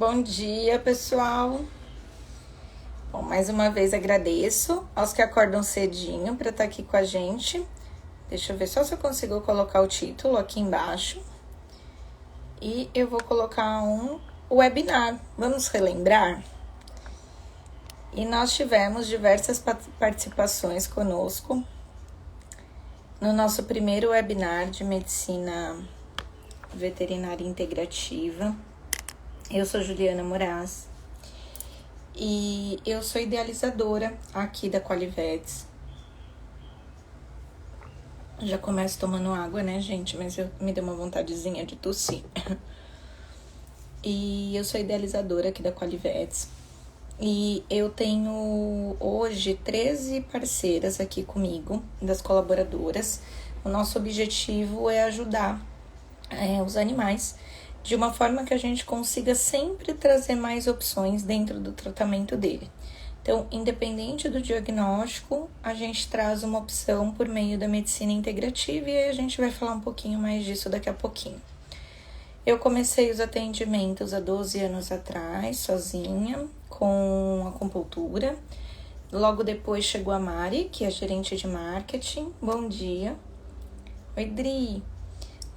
Bom dia, pessoal. Bom, mais uma vez agradeço aos que acordam cedinho para estar aqui com a gente. Deixa eu ver só se eu consigo colocar o título aqui embaixo. E eu vou colocar um webinar. Vamos relembrar? E nós tivemos diversas participações conosco no nosso primeiro webinar de medicina veterinária integrativa. Eu sou Juliana Moraes e eu sou idealizadora aqui da Qualivets. Já começo tomando água, né, gente? Mas me deu uma vontadezinha de tossir. E eu sou idealizadora aqui da Qualivets. E eu tenho hoje 13 parceiras aqui comigo, das colaboradoras. O nosso objetivo é ajudar os animais de uma forma que a gente consiga sempre trazer mais opções dentro do tratamento dele. Então, independente do diagnóstico, a gente traz uma opção por meio da medicina integrativa e aí a gente vai falar um pouquinho mais disso daqui a pouquinho. Eu comecei os atendimentos há 12 anos atrás, sozinha, com acupuntura. Logo depois chegou a Mari, que é gerente de marketing. Bom dia. Oi, Dri.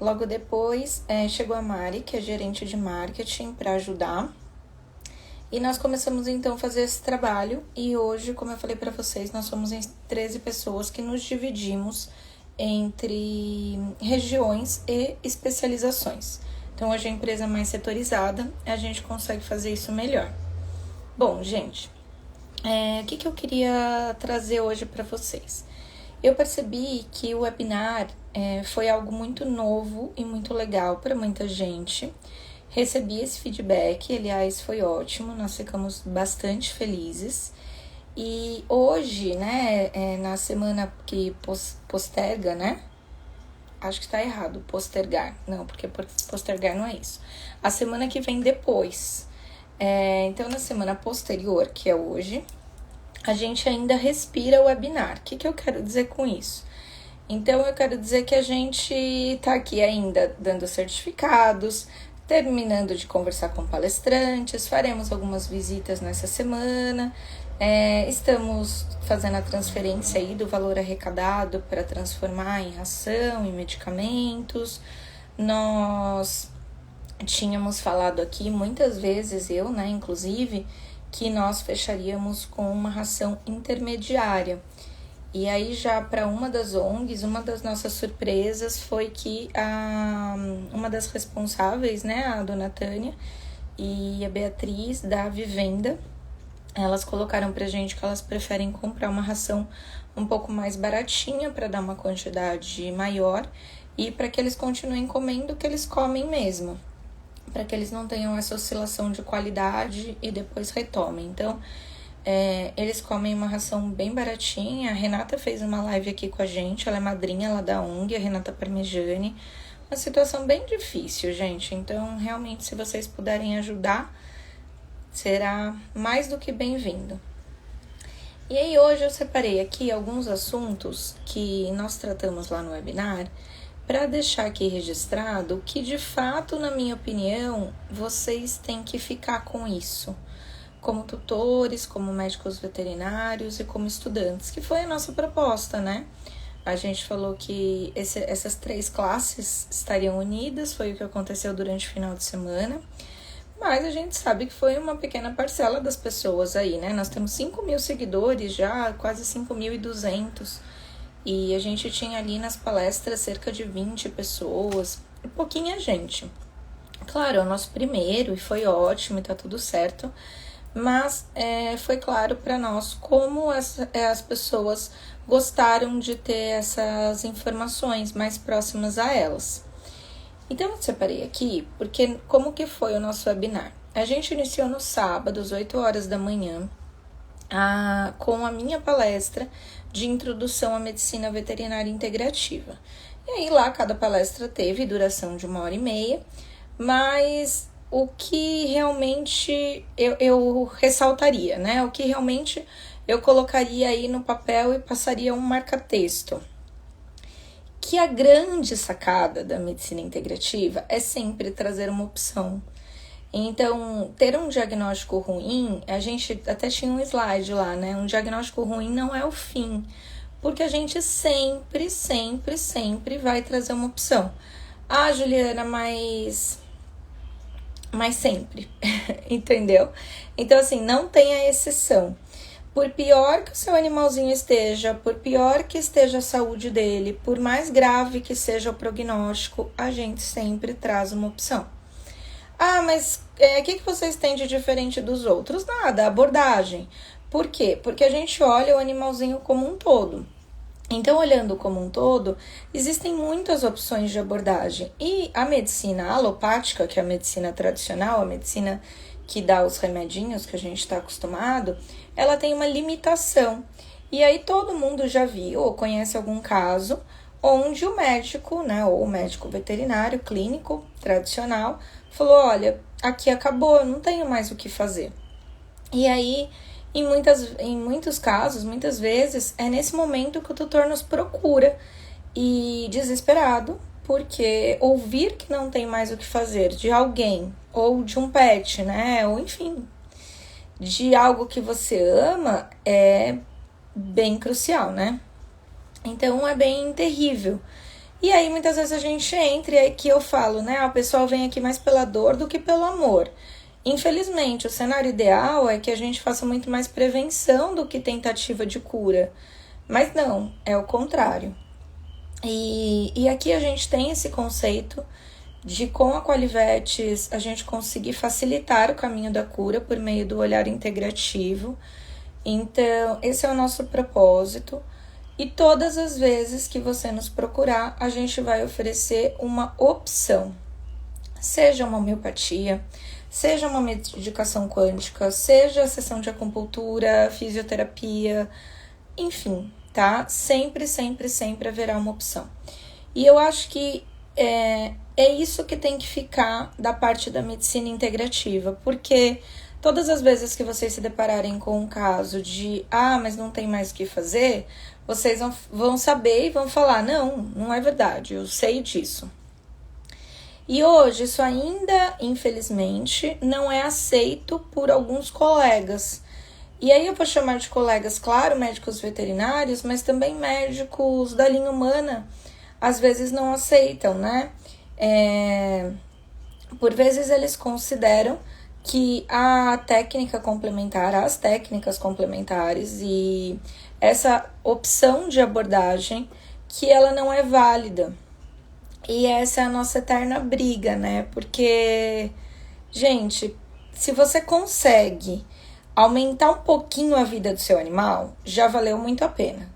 Logo depois chegou a Mari, que é gerente de marketing, para ajudar. E nós começamos então a fazer esse trabalho. E hoje, como eu falei para vocês, nós somos 13 pessoas que nos dividimos entre regiões e especializações. Então, hoje a empresa mais setorizada, a gente consegue fazer isso melhor. Bom, gente, o que eu queria trazer hoje para vocês? Eu percebi que o webinar foi algo muito novo e muito legal para muita gente. Recebi esse feedback, aliás, foi ótimo, nós ficamos bastante felizes. E hoje, né, na semana que posterga, né? Acho que tá errado, postergar. Não, porque postergar não é isso. A semana que vem depois. Então, na semana posterior, que é hoje, a gente ainda respira o webinar. O que eu quero dizer com isso? Então, eu quero dizer que a gente tá aqui ainda dando certificados, terminando de conversar com palestrantes, faremos algumas visitas nessa semana, estamos fazendo a transferência aí do valor arrecadado para transformar em ração, em medicamentos. Nós tínhamos falado aqui muitas vezes, eu, né, inclusive, que nós fecharíamos com uma ração intermediária. E aí já para uma das ONGs, uma das nossas surpresas foi que uma das responsáveis, né, a dona Tânia e a Beatriz da Vivenda, elas colocaram pra gente que elas preferem comprar uma ração um pouco mais baratinha para dar uma quantidade maior e para que eles continuem comendo o que eles comem mesmo, para que eles não tenham essa oscilação de qualidade e depois retomem. Então, eles comem uma ração bem baratinha. A Renata fez uma live aqui com a gente, ela é madrinha lá da ONG, a Renata Parmegiani. Uma situação bem difícil, gente. Então, realmente, se vocês puderem ajudar, será mais do que bem-vindo. E aí, hoje eu separei aqui alguns assuntos que nós tratamos lá no webinar, para deixar aqui registrado que, de fato, na minha opinião, vocês têm que ficar com isso, como tutores, como médicos veterinários e como estudantes, que foi a nossa proposta, né? A gente falou que essas 3 classes estariam unidas, foi o que aconteceu durante o final de semana, mas a gente sabe que foi uma pequena parcela das pessoas aí, né? Nós temos 5.000 seguidores já, quase 5.200, e a gente tinha ali nas palestras cerca de 20 pessoas, e pouquinha gente. Claro, é o nosso primeiro e foi ótimo e tá tudo certo, mas foi claro para nós como as pessoas gostaram de ter essas informações mais próximas a elas. Então, eu separei aqui, porque como que foi o nosso webinar? A gente iniciou no sábado, às 8 horas da manhã, com a minha palestra de introdução à medicina veterinária integrativa. E aí lá cada palestra teve duração de 1h30, mas o que realmente eu ressaltaria, né? O que realmente eu colocaria aí no papel e passaria um marca-texto. Que a grande sacada da medicina integrativa é sempre trazer uma opção. Então, ter um diagnóstico ruim, a gente até tinha um slide lá, né? Um diagnóstico ruim não é o fim, porque a gente sempre, sempre, sempre vai trazer uma opção. Ah, Juliana, mas sempre, entendeu? Então, assim, não tem a exceção. Por pior que o seu animalzinho esteja, por pior que esteja a saúde dele, por mais grave que seja o prognóstico, a gente sempre traz uma opção. Ah, mas o que vocês têm de diferente dos outros? Nada, abordagem. Por quê? Porque a gente olha o animalzinho como um todo. Então, olhando como um todo, existem muitas opções de abordagem. E a medicina alopática, que é a medicina tradicional, a medicina que dá os remedinhos que a gente está acostumado, ela tem uma limitação. E aí todo mundo já viu ou conhece algum caso onde o médico, né, ou o médico veterinário clínico tradicional, falou, olha, aqui acabou, eu não tenho mais o que fazer. E aí, em muitos casos, muitas vezes, é nesse momento que o tutor nos procura e desesperado, porque ouvir que não tem mais o que fazer de alguém, ou de um pet, né, ou enfim, de algo que você ama, é bem crucial, né? Então, é bem terrível. E aí, muitas vezes a gente entra e aí que eu falo, né? O pessoal vem aqui mais pela dor do que pelo amor. Infelizmente, o cenário ideal é que a gente faça muito mais prevenção do que tentativa de cura. Mas não, é o contrário. E aqui a gente tem esse conceito de, com a Qualivetes, a gente conseguir facilitar o caminho da cura por meio do olhar integrativo. Então, esse é o nosso propósito. E todas as vezes que você nos procurar, a gente vai oferecer uma opção. Seja uma homeopatia, seja uma medicação quântica, seja a sessão de acupuntura, fisioterapia, enfim, tá? Sempre, sempre, sempre haverá uma opção. E eu acho que é isso que tem que ficar da parte da medicina integrativa, porque todas as vezes que vocês se depararem com um caso de, mas não tem mais o que fazer, vocês vão saber e vão falar, não é verdade, eu sei disso. E hoje isso ainda, infelizmente, não é aceito por alguns colegas. E aí eu vou chamar de colegas, claro, médicos veterinários, mas também médicos da linha humana, às vezes não aceitam, né? Por vezes eles consideram que a técnica complementar, as técnicas complementares e essa opção de abordagem, que ela não é válida. E essa é a nossa eterna briga, né? Porque, gente, se você consegue aumentar um pouquinho a vida do seu animal, já valeu muito a pena.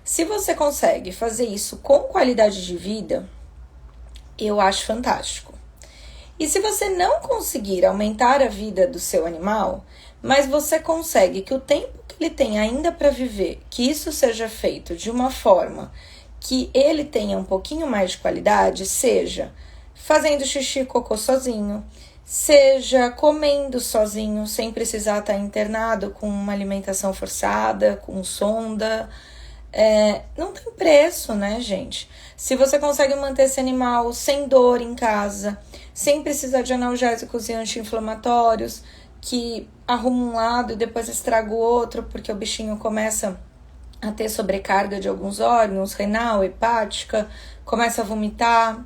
Se você consegue fazer isso com qualidade de vida, eu acho fantástico. E se você não conseguir aumentar a vida do seu animal, mas você consegue que o tempo que ele tem ainda para viver, que isso seja feito de uma forma que ele tenha um pouquinho mais de qualidade, seja fazendo xixi e cocô sozinho, seja comendo sozinho, sem precisar estar internado com uma alimentação forçada, com sonda, não tem preço, né, gente? Se você consegue manter esse animal sem dor em casa, sem precisar de analgésicos e anti-inflamatórios, que arruma um lado e depois estraga o outro, porque o bichinho começa a ter sobrecarga de alguns órgãos, renal, hepática, começa a vomitar.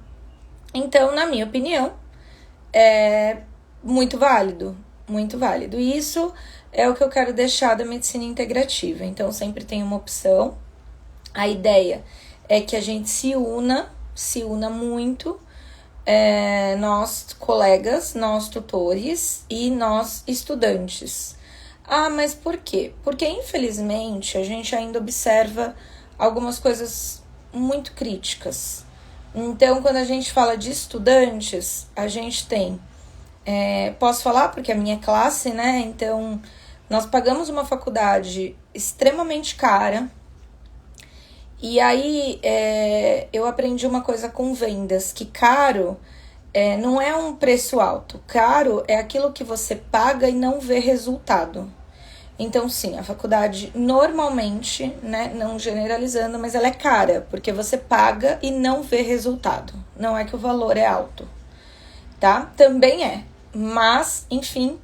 Então, na minha opinião, é muito válido, muito válido. E isso é o que eu quero deixar da medicina integrativa. Então, sempre tem uma opção. A ideia é que a gente se una muito, nós colegas, nós tutores e nós estudantes. Mas por quê? Porque, infelizmente, a gente ainda observa algumas coisas muito críticas. Então, quando a gente fala de estudantes, a gente tem... posso falar porque é a minha classe, né? Então, nós pagamos uma faculdade extremamente cara. E aí, eu aprendi uma coisa com vendas, que caro não é um preço alto. Caro é aquilo que você paga e não vê resultado. Então, sim, a faculdade normalmente, né, não generalizando, mas ela é cara, porque você paga e não vê resultado. Não é que o valor é alto, tá? Também é. Mas, enfim,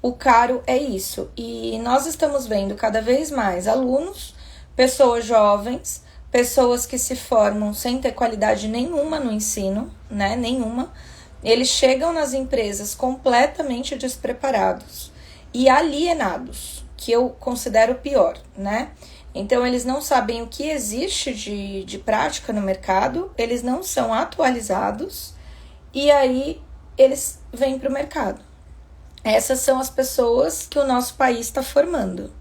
o caro é isso. E nós estamos vendo cada vez mais alunos, pessoas jovens, pessoas que se formam sem ter qualidade nenhuma no ensino, né? Nenhuma. Eles chegam nas empresas completamente despreparados e alienados, que eu considero pior, né? Então, eles não sabem o que existe de prática no mercado, eles não são atualizados e aí eles vêm para o mercado. Essas são as pessoas que o nosso país está formando.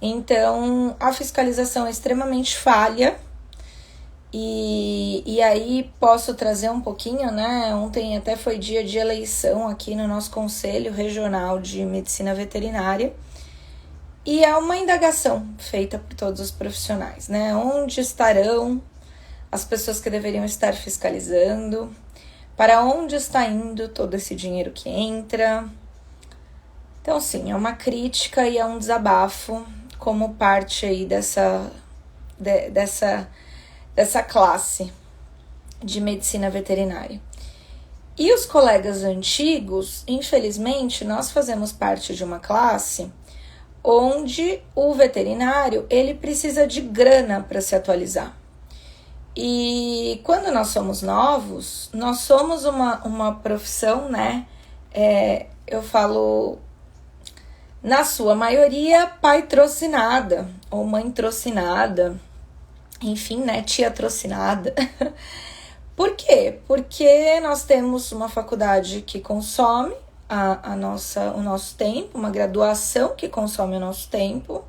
Então, a fiscalização é extremamente falha. E aí posso trazer um pouquinho, né? Ontem até foi dia de eleição aqui no nosso Conselho Regional de Medicina Veterinária. E é uma indagação feita por todos os profissionais, né? Onde estarão as pessoas que deveriam estar fiscalizando? Para onde está indo todo esse dinheiro que entra? Então, sim, é uma crítica e é um desabafo como parte aí dessa classe de medicina veterinária. E os colegas antigos, infelizmente, nós fazemos parte de uma classe onde o veterinário, ele precisa de grana para se atualizar. E quando nós somos novos, nós somos uma profissão, né? Eu falo, na sua maioria, pai-trocinada ou mãe-trocinada, enfim, né, tia-trocinada. Por quê? Porque nós temos uma faculdade que consome o nosso tempo, uma graduação que consome o nosso tempo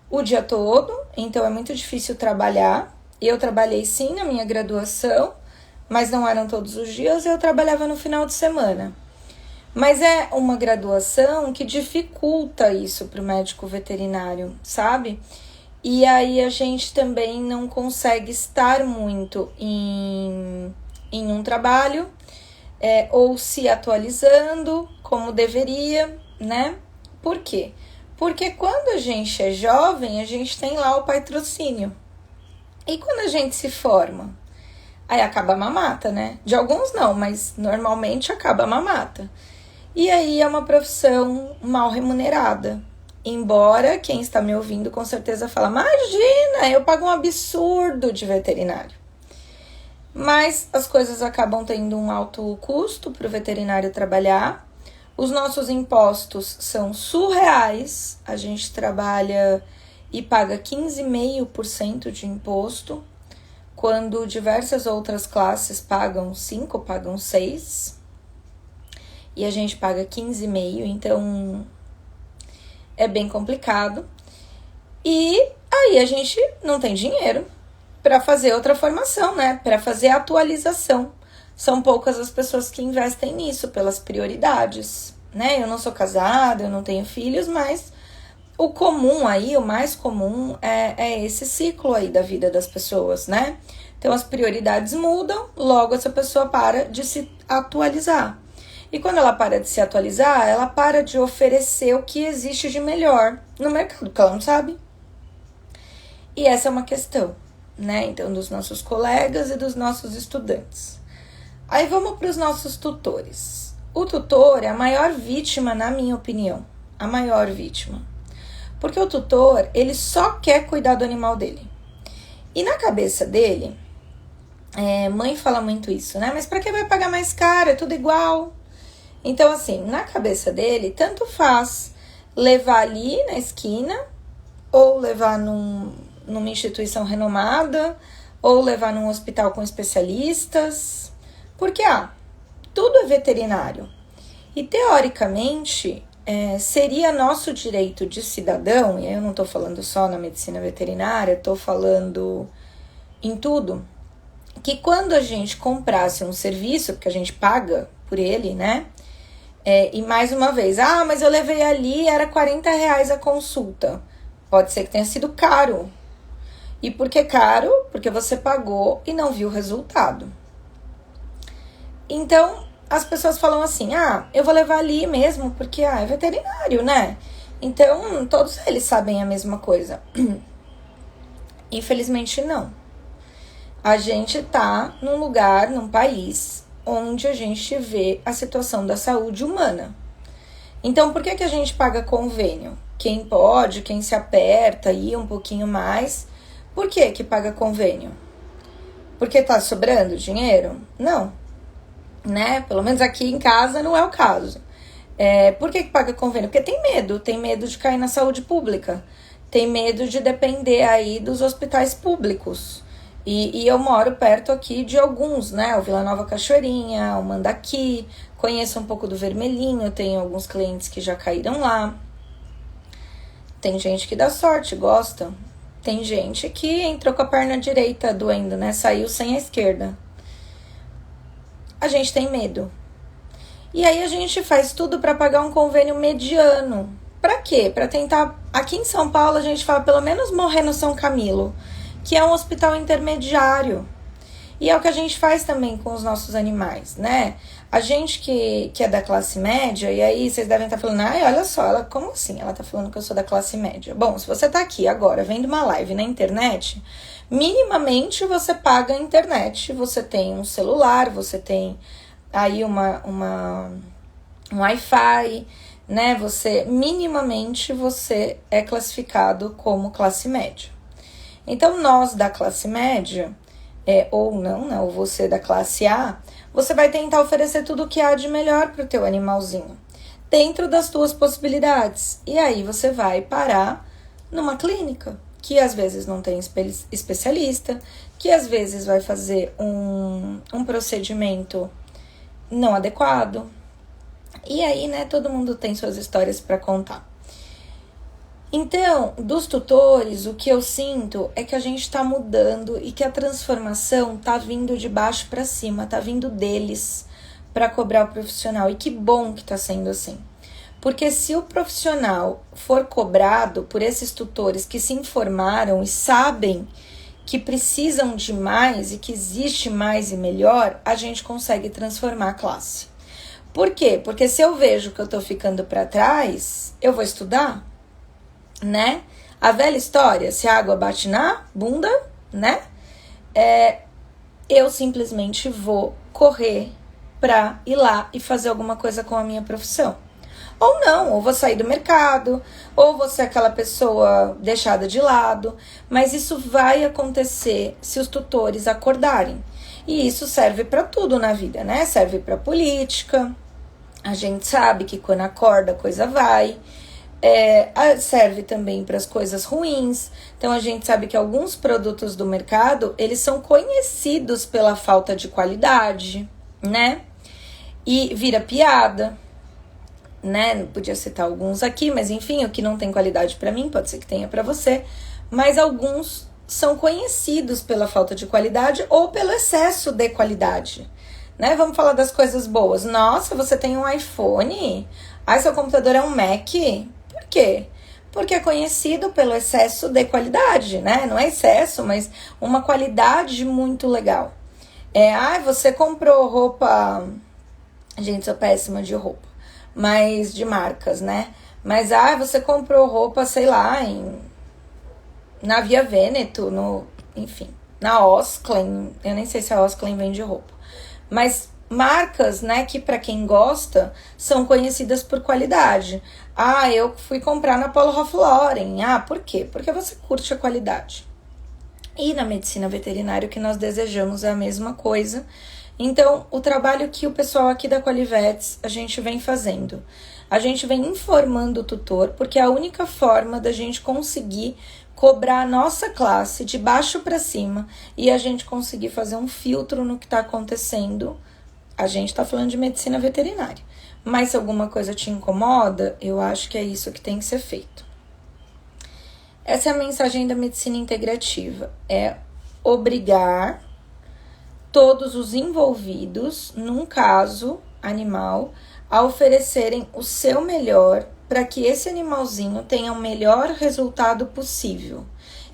o dia todo, então é muito difícil trabalhar. Eu trabalhei sim na minha graduação, mas não eram todos os dias, eu trabalhava no final de semana. Mas é uma graduação que dificulta isso para o médico veterinário, sabe? E aí a gente também não consegue estar muito em um trabalho, ou se atualizando como deveria, né? Por quê? Porque quando a gente é jovem, a gente tem lá o patrocínio. E quando a gente se forma, aí acaba a mamata, né? De alguns não, mas normalmente acaba a mamata. E aí é uma profissão mal remunerada. Embora quem está me ouvindo com certeza fala, imagina, eu pago um absurdo de veterinário. Mas as coisas acabam tendo um alto custo para o veterinário trabalhar. Os nossos impostos são surreais. A gente trabalha e paga 15,5% de imposto, quando diversas outras classes pagam 5%, pagam 6%. E a gente paga 15,5%, então é bem complicado. E aí a gente não tem dinheiro para fazer outra formação, né? Para fazer atualização. São poucas as pessoas que investem nisso pelas prioridades, né? Eu não sou casada, eu não tenho filhos, mas o comum aí, o mais comum é esse ciclo aí da vida das pessoas, né? Então as prioridades mudam, logo essa pessoa para de se atualizar. E quando ela para de se atualizar, ela para de oferecer o que existe de melhor no mercado, porque ela não sabe. E essa é uma questão, né? Então, dos nossos colegas e dos nossos estudantes. Aí vamos para os nossos tutores. O tutor é a maior vítima, na minha opinião. A maior vítima. Porque o tutor, ele só quer cuidar do animal dele. E na cabeça dele, mãe fala muito isso, né? Mas para que vai pagar mais caro? É tudo igual. Então, assim, na cabeça dele, tanto faz levar ali na esquina, ou levar numa instituição renomada, ou levar num hospital com especialistas, porque, tudo é veterinário. E, teoricamente, seria nosso direito de cidadão, e aí eu não estou falando só na medicina veterinária, estou falando em tudo, que quando a gente comprasse um serviço, porque a gente paga por ele, né? E mais uma vez, mas eu levei ali, era R$40 a consulta. Pode ser que tenha sido caro. E por que caro? Porque você pagou e não viu o resultado. Então, as pessoas falam assim, eu vou levar ali mesmo, porque é veterinário, né? Então, todos eles sabem a mesma coisa. Infelizmente, não. A gente tá num lugar, num país, onde a gente vê a situação da saúde humana. Então, por que a gente paga convênio? Quem pode, quem se aperta aí um pouquinho mais, por que paga convênio? Porque tá sobrando dinheiro? Não, né? Pelo menos aqui em casa não é o caso. Por que paga convênio? Porque tem medo de cair na saúde pública, tem medo de depender aí dos hospitais públicos. E eu moro perto aqui de alguns, né? O Vila Nova Cachoeirinha, o Mandaki, conheço um pouco do Vermelhinho, tenho alguns clientes que já caíram lá. Tem gente que dá sorte, gosta. Tem gente que entrou com a perna direita doendo, né? Saiu sem a esquerda. A gente tem medo. E aí a gente faz tudo para pagar um convênio mediano. Para quê? Para tentar... Aqui em São Paulo a gente fala pelo menos morrer no São Camilo, que é um hospital intermediário. E é o que a gente faz também com os nossos animais, né? A gente que é da classe média, e aí vocês devem estar falando, ai, olha só, ela, como assim? Ela tá falando que eu sou da classe média. Bom, se você tá aqui agora vendo uma live na internet, minimamente você paga a internet, você tem um celular, você tem aí um Wi-Fi, né? Minimamente você é classificado como classe média. Então, nós da classe média, ou não, né? Ou você da classe A, você vai tentar oferecer tudo o que há de melhor para o teu animalzinho, dentro das tuas possibilidades. E aí você vai parar numa clínica, que às vezes não tem especialista, que às vezes vai fazer um procedimento não adequado. E aí, né, todo mundo tem suas histórias para contar. Então, dos tutores, o que eu sinto é que a gente está mudando e que a transformação está vindo de baixo para cima, está vindo deles para cobrar o profissional. E que bom que está sendo assim. Porque se o profissional for cobrado por esses tutores que se informaram e sabem que precisam de mais e que existe mais e melhor, a gente consegue transformar a classe. Por quê? Porque se eu vejo que eu estou ficando para trás, eu vou estudar, né? A velha história, se a água bate na bunda, né? Eu simplesmente vou correr para ir lá e fazer alguma coisa com a minha profissão. Ou não, ou vou sair do mercado, ou vou ser aquela pessoa deixada de lado. Mas isso vai acontecer se os tutores acordarem. E isso serve para tudo na vida, né? Serve para política. A gente sabe que quando acorda a coisa vai. Serve também para as coisas ruins. Então a gente sabe que alguns produtos do mercado, eles são conhecidos pela falta de qualidade, né? E vira piada, né? Não podia citar alguns aqui, mas enfim, o que não tem qualidade para mim, pode ser que tenha para você, mas alguns são conhecidos pela falta de qualidade ou pelo excesso de qualidade, né? Vamos falar das coisas boas. Nossa, você tem um iPhone? Seu computador é um Mac? Por quê? Porque é conhecido pelo excesso de qualidade, né? Não é excesso, mas uma qualidade muito legal. Você comprou roupa... Gente, sou péssima de roupa, mas de marcas, né? Mas, você comprou roupa, sei lá, na Via Veneto, enfim, na Osklen. Eu nem sei se a Osklen vende roupa. Mas marcas, né, que para quem gosta, são conhecidas por qualidade. Eu fui comprar na Polo Ralph Lauren. Por quê? Porque você curte a qualidade. E na medicina veterinária o que nós desejamos é a mesma coisa. Então, o trabalho que o pessoal aqui da Qualivets, a gente vem fazendo. A gente vem informando o tutor, porque é a única forma da gente conseguir cobrar a nossa classe de baixo para cima e a gente conseguir fazer um filtro no que está acontecendo. A gente está falando de medicina veterinária. Mas se alguma coisa te incomoda, eu acho que é isso que tem que ser feito. Essa é a mensagem da medicina integrativa. É obrigar todos os envolvidos, num caso animal, a oferecerem o seu melhor para que esse animalzinho tenha o melhor resultado possível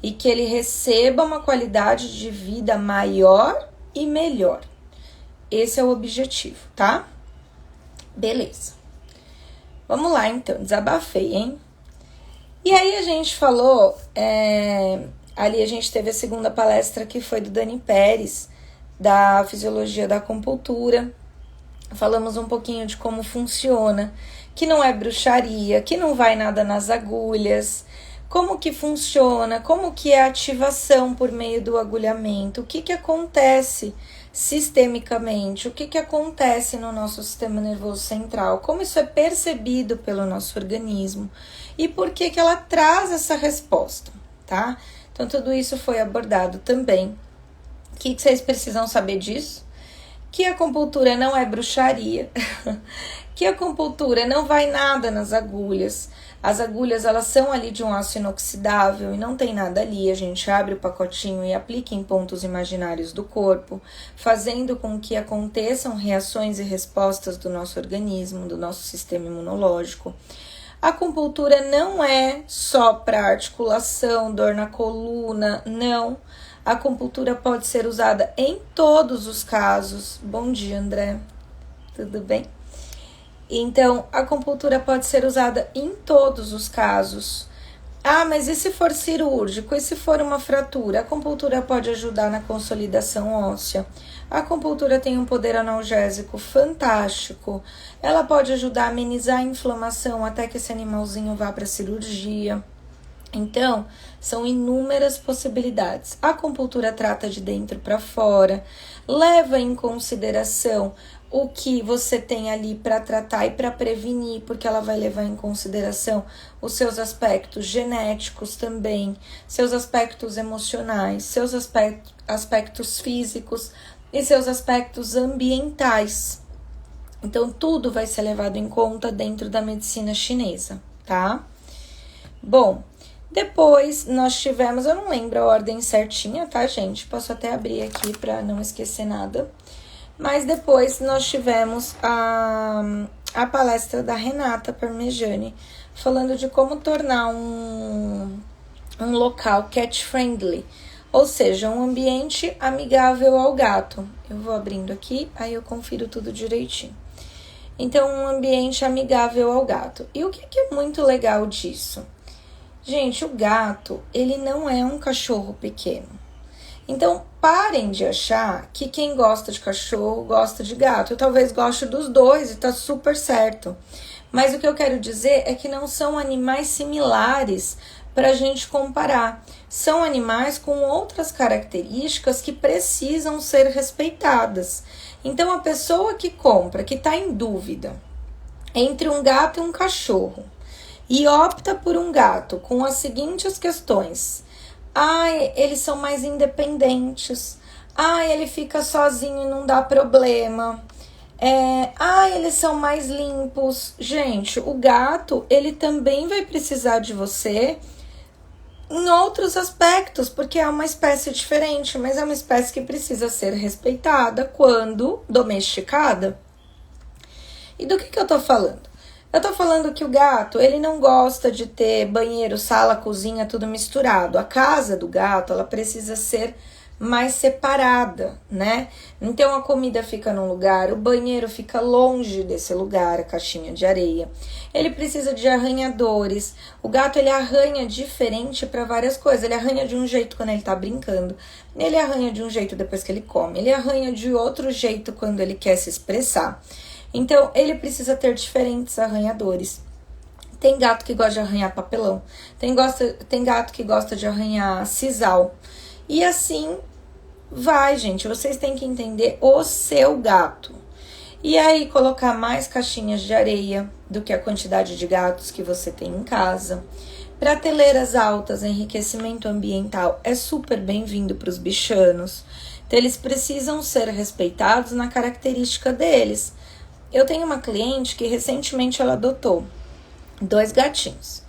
e que ele receba uma qualidade de vida maior e melhor. Esse é o objetivo, tá? Beleza. Vamos lá, então. Desabafei, hein? E aí a gente falou... ali a gente teve a segunda palestra que foi do Dani Pérez, da Fisiologia da Acupuntura. falamos um pouquinho de como funciona, que não é bruxaria, que não vai nada nas agulhas, como que funciona, como que é a ativação por meio do agulhamento, o que que acontece sistemicamente, o que que acontece no nosso sistema nervoso central, como isso é percebido pelo nosso organismo e por que que ela traz essa resposta, tá? Então, tudo isso foi abordado também. O que vocês precisam saber disso? Que a acupuntura não é bruxaria, que a acupuntura não vai nada nas agulhas. As agulhas, elas são ali de um aço inoxidável e não tem nada ali. A gente abre o pacotinho e aplica em pontos imaginários do corpo, fazendo com que aconteçam reações e respostas do nosso organismo, do nosso sistema imunológico. A acupuntura não é só para articulação, dor na coluna, não. A acupuntura pode ser usada em todos os casos. Bom dia, André. Tudo bem? Então, a acupuntura pode ser usada em todos os casos. Ah, mas e se for cirúrgico? E se for uma fratura? A acupuntura pode ajudar na consolidação óssea. A acupuntura tem um poder analgésico fantástico. Ela pode ajudar a amenizar a inflamação até que esse animalzinho vá para a cirurgia. Então, são inúmeras possibilidades. A acupuntura trata de dentro para fora, leva em consideração o que você tem ali para tratar e para prevenir, porque ela vai levar em consideração os seus aspectos genéticos também, seus aspectos emocionais, seus aspectos físicos e seus aspectos ambientais. Então, tudo vai ser levado em conta dentro da medicina chinesa, tá? Bom, depois nós tivemos, eu não lembro a ordem certinha, tá, gente? Posso até abrir aqui para não esquecer nada. Mas depois nós tivemos a palestra da Renata Parmegiani, falando de como tornar um local cat-friendly, ou seja, um ambiente amigável ao gato. Eu vou abrindo aqui, aí eu confiro tudo direitinho. Então, um ambiente amigável ao gato. E o que é muito legal disso? Gente, o gato, ele não é um cachorro pequeno. Então, parem de achar que quem gosta de cachorro gosta de gato. Eu talvez goste dos dois e tá super certo. Mas o que eu quero dizer é que não são animais similares para a gente comparar. São animais com outras características que precisam ser respeitadas. Então, a pessoa que compra, que está em dúvida entre um gato e um cachorro, e opta por um gato com as seguintes questões: eles são mais independentes, ele fica sozinho e não dá problema, eles são mais limpos. Gente, o gato, ele também vai precisar de você em outros aspectos, porque é uma espécie diferente, mas é uma espécie que precisa ser respeitada quando domesticada. E do que eu tô falando? Eu tô falando que o gato, ele não gosta de ter banheiro, sala, cozinha, tudo misturado. A casa do gato, ela precisa ser mais separada, né? Então, a comida fica num lugar, o banheiro fica longe desse lugar, a caixinha de areia. Ele precisa de arranhadores. O gato, ele arranha diferente para várias coisas. Ele arranha de um jeito quando ele tá brincando. Ele arranha de um jeito depois que ele come. Ele arranha de outro jeito quando ele quer se expressar. Então, ele precisa ter diferentes arranhadores. Tem gato que gosta de arranhar papelão. Tem gato que gosta de arranhar sisal. E assim vai, gente. Vocês têm que entender o seu gato. E aí, colocar mais caixinhas de areia do que a quantidade de gatos que você tem em casa. Prateleiras altas, enriquecimento ambiental é super bem-vindo para os bichanos. Então, eles precisam ser respeitados na característica deles. Eu tenho uma cliente que recentemente ela adotou 2 gatinhos.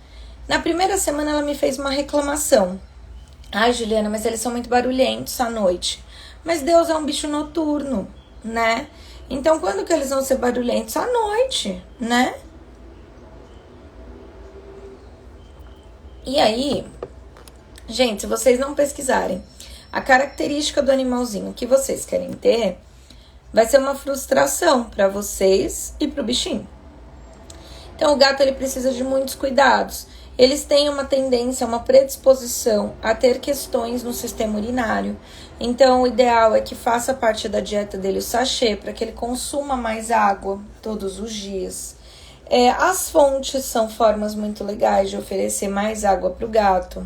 Na primeira semana ela me fez uma reclamação. Juliana, mas eles são muito barulhentos à noite. Mas Deus é um bicho noturno, né? Então, quando que eles vão ser barulhentos? À noite, né? E aí, gente, se vocês não pesquisarem a característica do animalzinho que vocês querem ter, vai ser uma frustração para vocês e para o bichinho. Então, o gato, ele precisa de muitos cuidados. eles têm uma tendência, uma predisposição a ter questões no sistema urinário. Então, o ideal é que faça parte da dieta dele o sachê, para que ele consuma mais água todos os dias. As fontes são formas muito legais de oferecer mais água para o gato.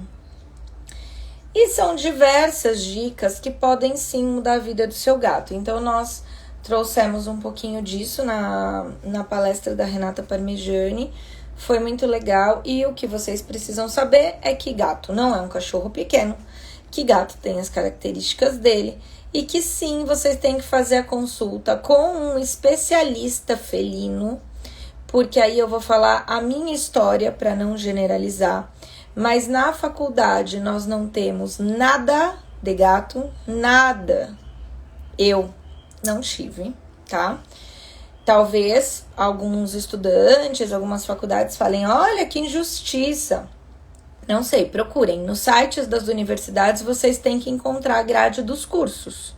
E são diversas dicas que podem sim mudar a vida do seu gato. Então, nós trouxemos um pouquinho disso na palestra da Renata Parmegiani. Foi muito legal. E o que vocês precisam saber é que gato não é um cachorro pequeno, que gato tem as características dele e que sim, vocês têm que fazer a consulta com um especialista felino, porque aí eu vou falar a minha história para não generalizar. Mas na faculdade nós não temos nada de gato, nada. Eu não tive, tá? Talvez alguns estudantes, algumas faculdades falem, olha que injustiça. Não sei, procurem. Nos sites das universidades vocês têm que encontrar a grade dos cursos,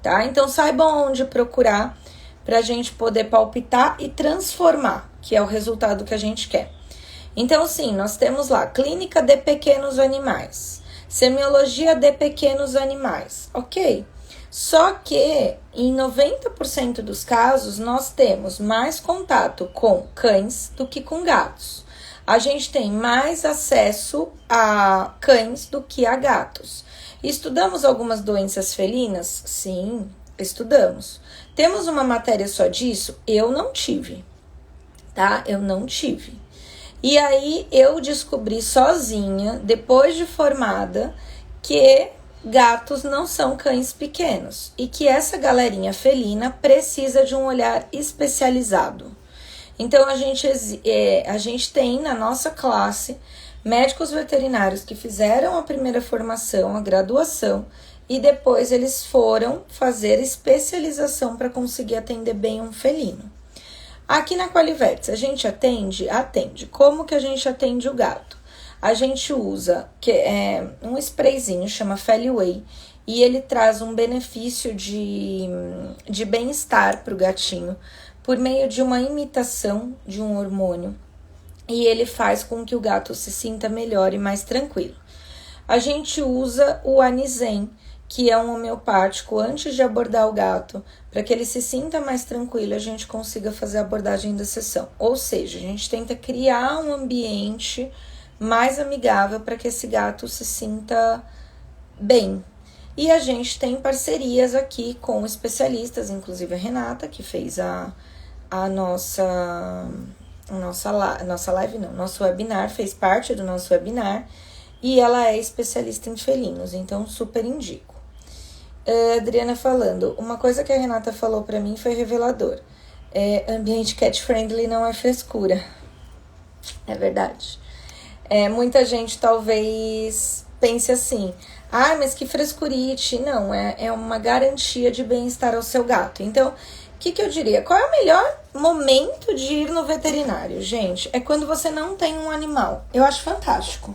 tá? Então saibam onde procurar para a gente poder palpitar e transformar, que é o resultado que a gente quer. Então, sim, nós temos lá clínica de pequenos animais, semiologia de pequenos animais, ok? Só que em 90% dos casos nós temos mais contato com cães do que com gatos. A gente tem mais acesso a cães do que a gatos. Estudamos algumas doenças felinas? Sim, estudamos. Temos uma matéria só disso? Eu não tive, tá? Eu não tive. E aí eu descobri sozinha, depois de formada, que gatos não são cães pequenos e que essa galerinha felina precisa de um olhar especializado. Então, a gente tem na nossa classe médicos veterinários que fizeram a primeira formação, a graduação, e depois eles foram fazer especialização para conseguir atender bem um felino. Aqui na Qualiverts, a gente atende. Como que a gente atende o gato? A gente usa um sprayzinho, chama Feliway, e ele traz um benefício de bem-estar para o gatinho, por meio de uma imitação de um hormônio, e ele faz com que o gato se sinta melhor e mais tranquilo. A gente usa o Anizen, que é um homeopático, antes de abordar o gato, para que ele se sinta mais tranquilo, a gente consiga fazer a abordagem da sessão. Ou seja, a gente tenta criar um ambiente mais amigável para que esse gato se sinta bem. E a gente tem parcerias aqui com especialistas, inclusive a Renata, que fez nosso webinar, fez parte do nosso webinar, e ela é especialista em felinos, então super indico. Adriana falando, uma coisa que a Renata falou pra mim foi revelador. Ambiente cat friendly não é frescura. É verdade. Muita gente talvez pense assim, mas que frescurite. Não, é uma garantia de bem-estar ao seu gato. Então, o que eu diria? Qual é o melhor momento de ir no veterinário, gente? É quando você não tem um animal. Eu acho fantástico.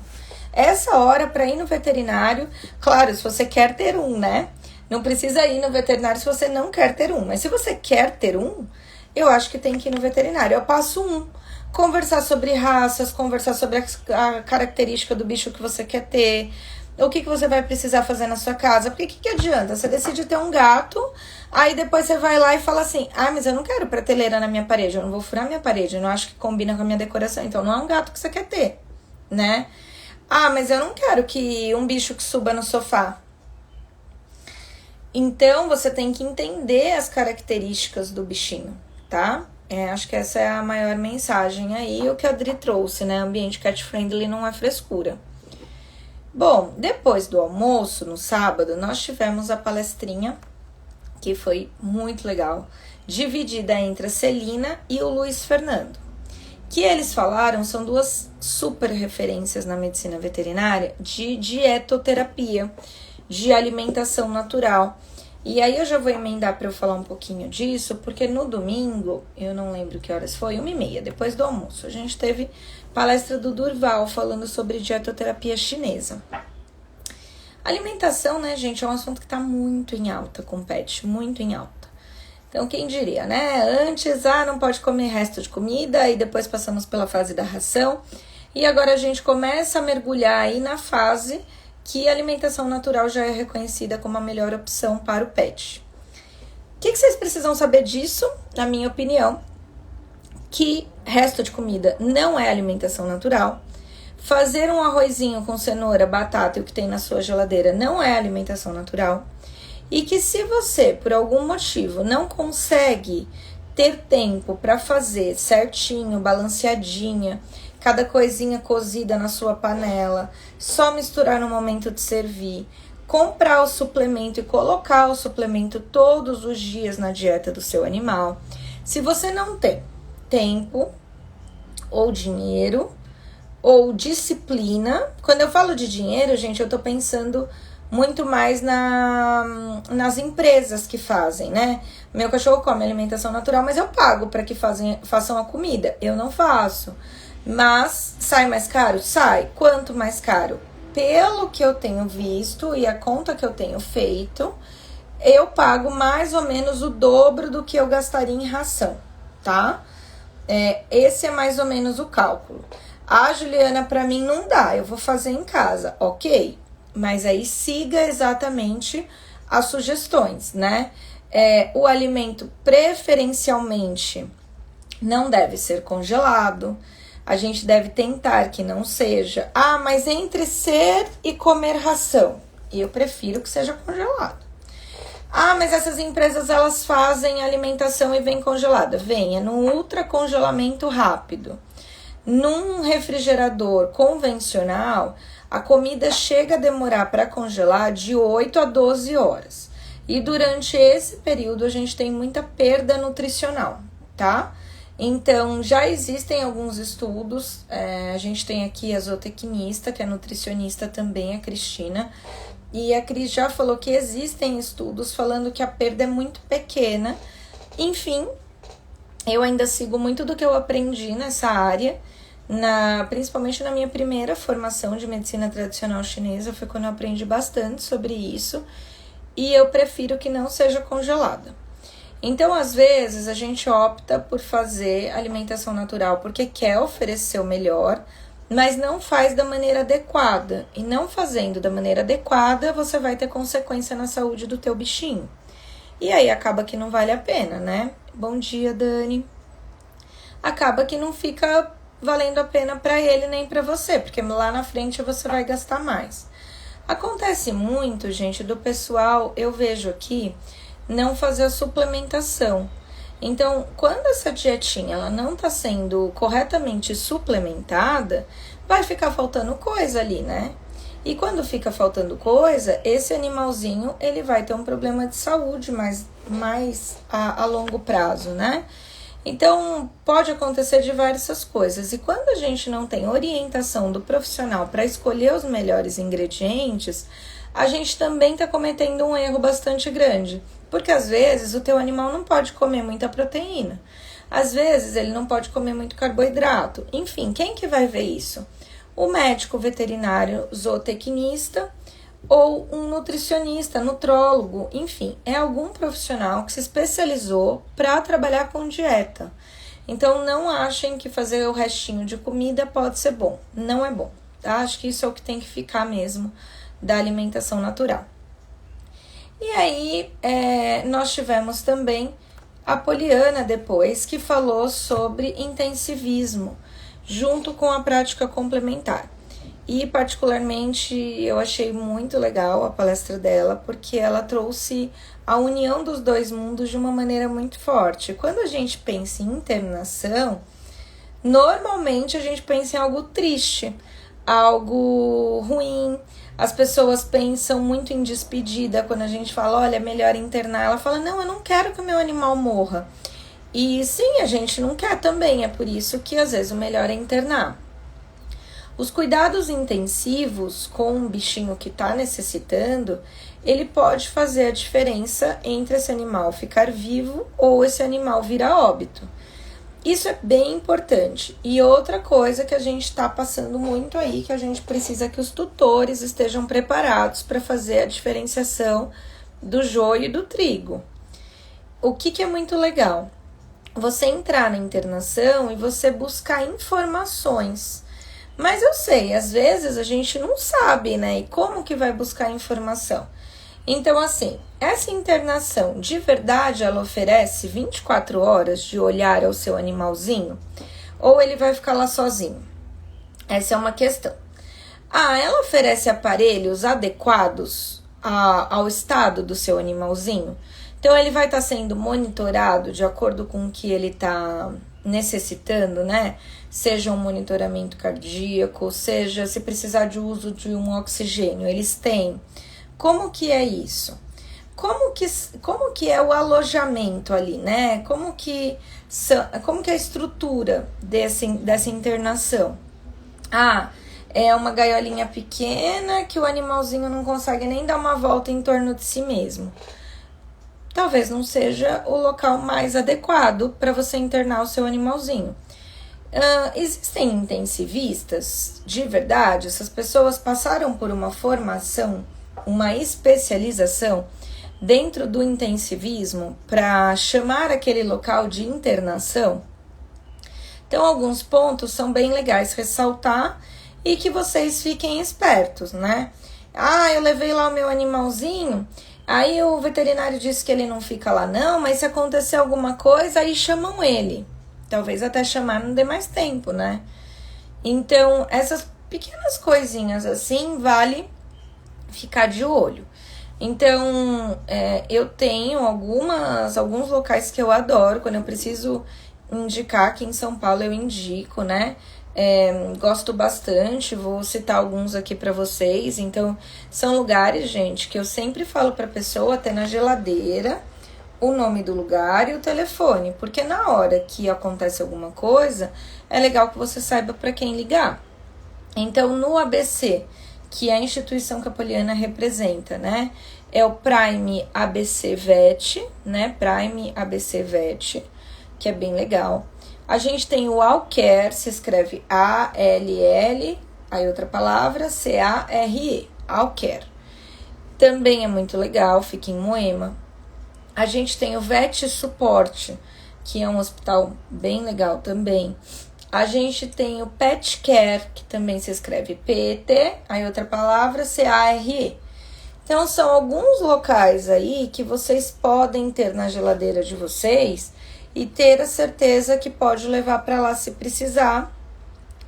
Essa hora para ir no veterinário, claro, se você quer ter um, né? Não precisa ir no veterinário se você não quer ter um. Mas se você quer ter um, eu acho que tem que ir no veterinário. Eu passo conversar sobre raças, conversar sobre a característica do bicho que você quer ter, o que você vai precisar fazer na sua casa. Porque o que adianta? Você decide ter um gato, aí depois você vai lá e fala assim, mas eu não quero prateleira na minha parede, eu não vou furar minha parede, eu não acho que combina com a minha decoração. Então não é um gato que você quer ter, né? Mas eu não quero que um bicho que suba no sofá. Então, você tem que entender as características do bichinho, tá? Acho que essa é a maior mensagem aí, o que a Adri trouxe, né? Ambiente cat friendly não é frescura. Bom, depois do almoço, no sábado, nós tivemos a palestrinha, que foi muito legal, dividida entre a Celina e o Luiz Fernando. Que eles falaram são duas super referências na medicina veterinária de dietoterapia, de alimentação natural. E aí eu já vou emendar para eu falar um pouquinho disso, porque no domingo, eu não lembro que horas foi, 1h30, depois do almoço, a gente teve palestra do Durval falando sobre dietoterapia chinesa. Alimentação, né, gente, é um assunto que tá muito em alta com pet, muito em alta. Então, quem diria, né? Antes, não pode comer resto de comida, e depois passamos pela fase da ração. E agora a gente começa a mergulhar aí na fase que a alimentação natural já é reconhecida como a melhor opção para o pet. O que vocês precisam saber disso? Na minha opinião, que resto de comida não é alimentação natural. Fazer um arrozinho com cenoura, batata e o que tem na sua geladeira não é alimentação natural. E que se você, por algum motivo, não consegue ter tempo para fazer certinho, balanceadinha, cada coisinha cozida na sua panela, só misturar no momento de servir, comprar o suplemento e colocar o suplemento todos os dias na dieta do seu animal. Se você não tem tempo ou dinheiro ou disciplina, quando eu falo de dinheiro, gente, eu tô pensando muito mais nas empresas que fazem, né? Meu cachorro come alimentação natural, mas eu pago para que façam a comida. Eu não faço. Mas sai mais caro? Sai. Quanto mais caro? Pelo que eu tenho visto e a conta que eu tenho feito, eu pago mais ou menos o dobro do que eu gastaria em ração, tá? Esse é mais ou menos o cálculo. Juliana, para mim não dá, eu vou fazer em casa, ok? Mas aí siga exatamente as sugestões, né? O alimento preferencialmente não deve ser congelado. A gente deve tentar que não seja. Mas entre ser e comer ração, eu prefiro que seja congelado. Mas essas empresas, elas fazem alimentação e vem congelada. Venha no ultra congelamento rápido. Num refrigerador convencional, a comida chega a demorar para congelar de 8 a 12 horas. E durante esse período a gente tem muita perda nutricional, tá? Então, já existem alguns estudos, a gente tem aqui a zootecnista, que é nutricionista também, a Cristina, e a Cris já falou que existem estudos falando que a perda é muito pequena. Enfim, eu ainda sigo muito do que eu aprendi nessa área, principalmente na minha primeira formação de medicina tradicional chinesa, foi quando eu aprendi bastante sobre isso, e eu prefiro que não seja congelada. Então, às vezes, a gente opta por fazer alimentação natural porque quer oferecer o melhor, mas não faz da maneira adequada. E não fazendo da maneira adequada, você vai ter consequência na saúde do teu bichinho. E aí, acaba que não vale a pena, né? Bom dia, Dani. Acaba que não fica valendo a pena para ele nem para você, porque lá na frente você vai gastar mais. Acontece muito, gente, do pessoal, eu vejo aqui, não fazer a suplementação. Então, quando essa dietinha ela não está sendo corretamente suplementada, vai ficar faltando coisa ali, né? E quando fica faltando coisa, esse animalzinho ele vai ter um problema de saúde mais a longo prazo, né? Então, pode acontecer diversas coisas. E quando a gente não tem orientação do profissional para escolher os melhores ingredientes, a gente também está cometendo um erro bastante grande. Porque às vezes o teu animal não pode comer muita proteína. Às vezes ele não pode comer muito carboidrato. Enfim, quem que vai ver isso? O médico veterinário zootecnista ou um nutricionista, nutrólogo, enfim, é algum profissional que se especializou para trabalhar com dieta. Então não achem que fazer o restinho de comida pode ser bom. Não é bom, tá? Acho que isso é o que tem que ficar mesmo da alimentação natural. E aí, nós tivemos também a Poliana depois, que falou sobre intensivismo, junto com a prática complementar. E, particularmente, eu achei muito legal a palestra dela, porque ela trouxe a união dos dois mundos de uma maneira muito forte. Quando a gente pensa em internação, normalmente a gente pensa em algo triste, algo ruim. As pessoas pensam muito em despedida. Quando a gente fala, olha, é melhor internar, ela fala, não, eu não quero que o meu animal morra. E sim, a gente não quer também, é por isso que às vezes o melhor é internar. Os cuidados intensivos com um bichinho que está necessitando, ele pode fazer a diferença entre esse animal ficar vivo ou esse animal vir a óbito. Isso é bem importante. E outra coisa que a gente está passando muito aí, que a gente precisa que os tutores estejam preparados para fazer a diferenciação do joio e do trigo. O que é muito legal? Você entrar na internação e você buscar informações. Mas eu sei, às vezes a gente não sabe, né? E como que vai buscar informação? Então, assim, essa internação, de verdade, ela oferece 24 horas de olhar ao seu animalzinho? Ou ele vai ficar lá sozinho? Essa é uma questão. Ela oferece aparelhos adequados ao estado do seu animalzinho? Então, ele vai estar sendo monitorado de acordo com o que ele está necessitando, né? Seja um monitoramento cardíaco, seja se precisar de uso de um oxigênio, eles têm. Como que é isso? Como que é o alojamento ali, né? Como que é a estrutura dessa internação? É uma gaiolinha pequena que o animalzinho não consegue nem dar uma volta em torno de si mesmo. Talvez não seja o local mais adequado para você internar o seu animalzinho. Existem intensivistas, de verdade, essas pessoas passaram por uma formação, uma especialização dentro do intensivismo para chamar aquele local de internação. Então, alguns pontos são bem legais ressaltar e que vocês fiquem espertos, né? Eu levei lá o meu animalzinho, aí o veterinário disse que ele não fica lá não, mas se acontecer alguma coisa, aí chamam ele. Talvez até chamar não dê mais tempo, né? Então, essas pequenas coisinhas assim, vale ficar de olho. Então, eu tenho alguns locais que eu adoro, quando eu preciso indicar, aqui em São Paulo eu indico, né? Gosto bastante, vou citar alguns aqui para vocês. Então, são lugares, gente, que eu sempre falo para a pessoa ter na geladeira o nome do lugar e o telefone, porque na hora que acontece alguma coisa, é legal que você saiba para quem ligar. Então, no ABC, que a instituição que a Poliana representa, né? É o Prime ABC Vet, né? Prime ABC Vet, que é bem legal. A gente tem o Allcare, se escreve A-L-L, aí outra palavra, C-A-R-E, Allcare. Também é muito legal, fica em Moema. A gente tem o Vet Suporte, que é um hospital bem legal também. A gente tem o Pet Care, que também se escreve P-E-T, aí outra palavra, C-A-R-E. Então, são alguns locais aí que vocês podem ter na geladeira de vocês e ter a certeza que pode levar para lá se precisar,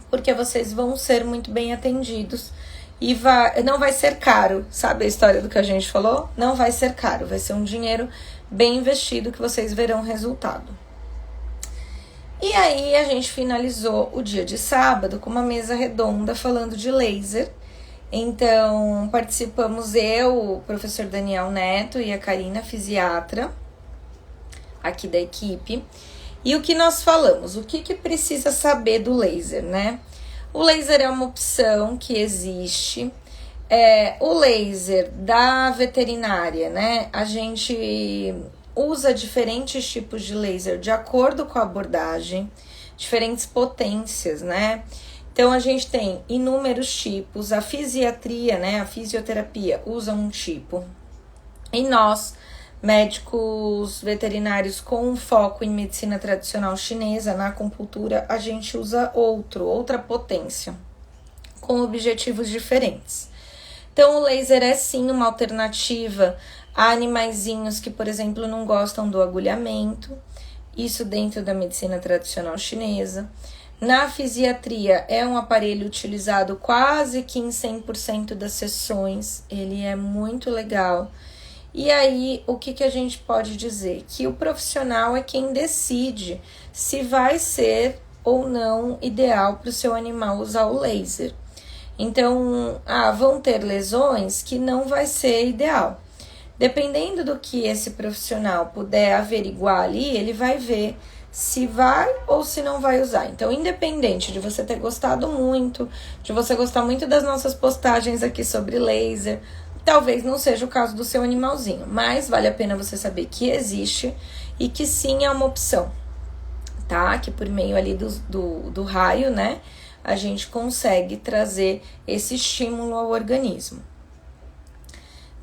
porque vocês vão ser muito bem atendidos e não vai ser caro, sabe a história do que a gente falou? Não vai ser caro, vai ser um dinheiro bem investido que vocês verão resultado. E aí a gente finalizou o dia de sábado com uma mesa redonda falando de laser. Então, participamos eu, o professor Daniel Neto e a Karina, fisiatra, aqui da equipe. E o que nós falamos? O que precisa saber do laser, né? O laser é uma opção que existe. O laser da veterinária, né? A gente usa diferentes tipos de laser de acordo com a abordagem, diferentes potências, né? Então, a gente tem inúmeros tipos. A fisiatria, né? A fisioterapia usa um tipo. E nós, médicos veterinários com foco em medicina tradicional chinesa, na acupuntura, a gente usa outra potência, com objetivos diferentes. Então, o laser é sim uma alternativa a animaizinhos que, por exemplo, não gostam do agulhamento, isso dentro da medicina tradicional chinesa. Na fisiatria, é um aparelho utilizado quase que em 100% das sessões, ele é muito legal. E aí, o que a gente pode dizer? Que o profissional é quem decide se vai ser ou não ideal para o seu animal usar o laser. Então, vão ter lesões que não vai ser ideal. Dependendo do que esse profissional puder averiguar ali, ele vai ver se vai ou se não vai usar. Então, independente de você ter gostado muito, de você gostar muito das nossas postagens aqui sobre laser, talvez não seja o caso do seu animalzinho, mas vale a pena você saber que existe e que sim é uma opção, tá? Que por meio ali do raio, né, a gente consegue trazer esse estímulo ao organismo.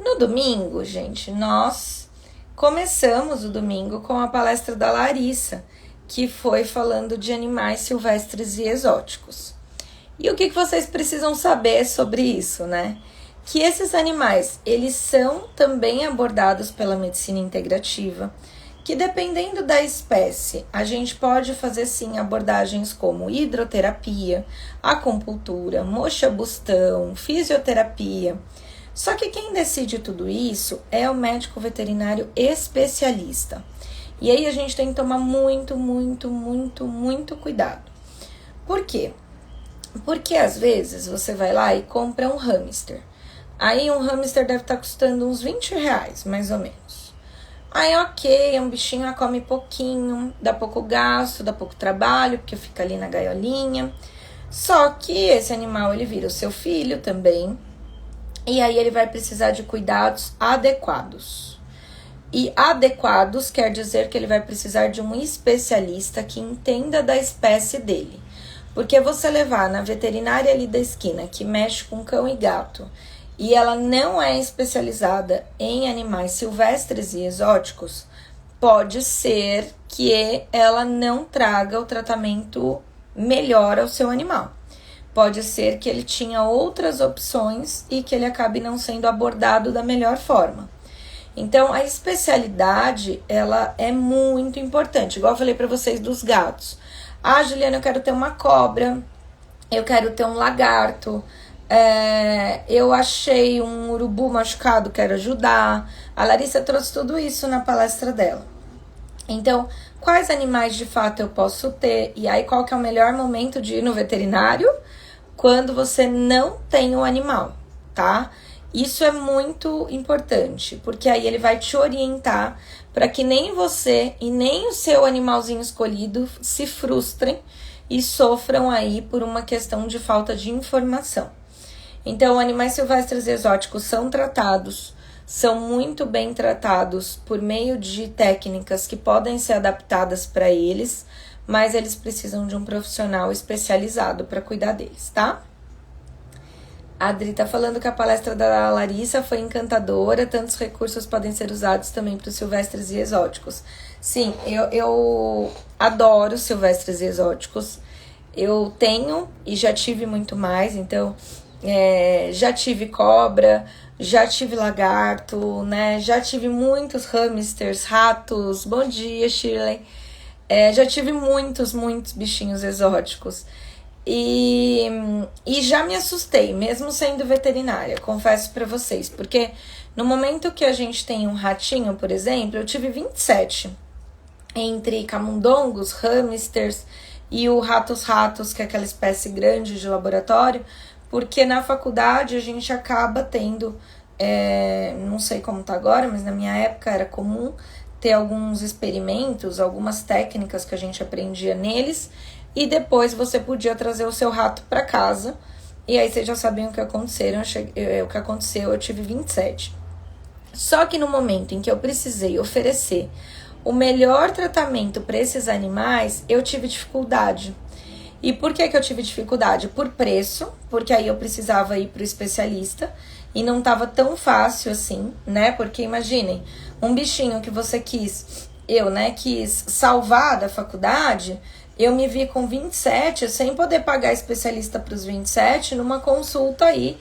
No domingo, gente, nós começamos o domingo com a palestra da Larissa, que foi falando de animais silvestres e exóticos. E o que vocês precisam saber sobre isso, né? Que esses animais, eles são também abordados pela medicina integrativa, que dependendo da espécie, a gente pode fazer sim abordagens como hidroterapia, acupuntura, moxa-bustão, fisioterapia. Só que quem decide tudo isso é o médico veterinário especialista. E aí a gente tem que tomar muito cuidado. Por quê? Porque às vezes você vai lá e compra um hamster. Aí um hamster deve estar custando uns R$20, mais ou menos. Aí ok, é um bichinho, come pouquinho, dá pouco gasto, dá pouco trabalho, porque fica ali na gaiolinha. Só que esse animal, ele vira o seu filho também. E aí ele vai precisar de cuidados adequados. E adequados quer dizer que ele vai precisar de um especialista que entenda da espécie dele. Porque você levar na veterinária ali da esquina, que mexe com cão e gato, e ela não é especializada em animais silvestres e exóticos, pode ser que ela não traga o tratamento melhor ao seu animal. Pode ser que ele tinha outras opções e que ele acabe não sendo abordado da melhor forma. Então, a especialidade, ela é muito importante. Igual eu falei para vocês dos gatos. Ah, Juliana, eu quero ter uma cobra, eu quero ter um lagarto, eu achei um urubu machucado, quero ajudar. A Larissa trouxe tudo isso na palestra dela. Então, quais animais de fato eu posso ter? E aí, qual que é o melhor momento de ir no veterinário? Quando você não tem o animal, tá? Isso é muito importante, porque aí ele vai te orientar para que nem você e nem o seu animalzinho escolhido se frustrem e sofram aí por uma questão de falta de informação. Então, animais silvestres e exóticos são tratados, são muito bem tratados por meio de técnicas que podem ser adaptadas para eles, mas eles precisam de um profissional especializado para cuidar deles, tá? A Adri tá falando que a palestra da Larissa foi encantadora, tantos recursos podem ser usados também para os silvestres e exóticos. Sim, eu adoro silvestres e exóticos. Eu tenho e já tive muito mais, então já tive cobra, já tive lagarto, né? Já tive muitos hamsters, ratos. Bom dia, Shirley. Já tive muitos bichinhos exóticos. E já me assustei, mesmo sendo veterinária, confesso pra vocês. Porque no momento que a gente tem um ratinho, por exemplo, eu tive 27. Entre camundongos, hamsters e o ratos, que é aquela espécie grande de laboratório. Porque na faculdade a gente acaba tendo, não sei como tá agora, mas na minha época era comum ter alguns experimentos, algumas técnicas que a gente aprendia neles, e depois você podia trazer o seu rato para casa, e aí vocês já sabiam o que aconteceu, eu tive 27. Só que no momento em que eu precisei oferecer o melhor tratamento para esses animais, eu tive dificuldade. E por que eu tive dificuldade? Por preço, porque aí eu precisava ir para o especialista e não estava tão fácil assim, né? Porque imaginem, um bichinho que você quis salvar da faculdade, eu me vi com 27 sem poder pagar especialista para os 27 numa consulta aí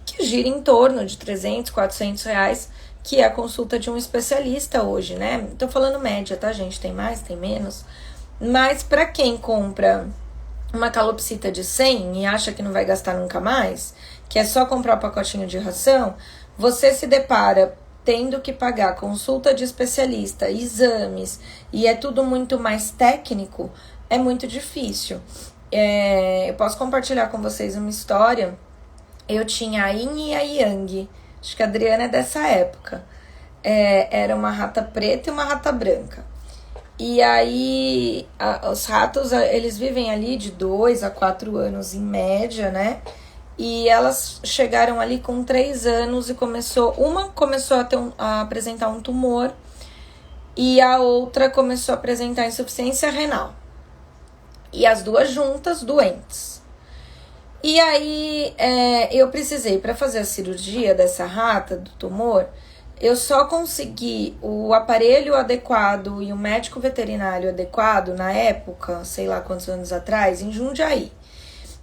que gira em torno de 300, 400 reais, que é a consulta de um especialista hoje, né? Tô falando média, tá, gente? Tem mais, tem menos. Mas para quem compra uma calopsita de 100 e acha que não vai gastar nunca mais, que é só comprar o pacotinho de ração, você se depara tendo que pagar consulta de especialista, exames, e é tudo muito mais técnico, é muito difícil. Eu posso compartilhar com vocês uma história. Eu tinha a Yin e a Yang, acho que a Adriana é dessa época. Era uma rata preta e uma rata branca. E aí, os ratos, eles vivem ali de 2 a 4 anos em média, né? E elas chegaram ali com 3 anos e uma começou a apresentar um tumor e a outra começou a apresentar insuficiência renal. E as duas juntas doentes. E aí, eu precisei, para fazer a cirurgia dessa rata, do tumor, eu só consegui o aparelho adequado e o médico veterinário adequado na época, sei lá quantos anos atrás, em Jundiaí.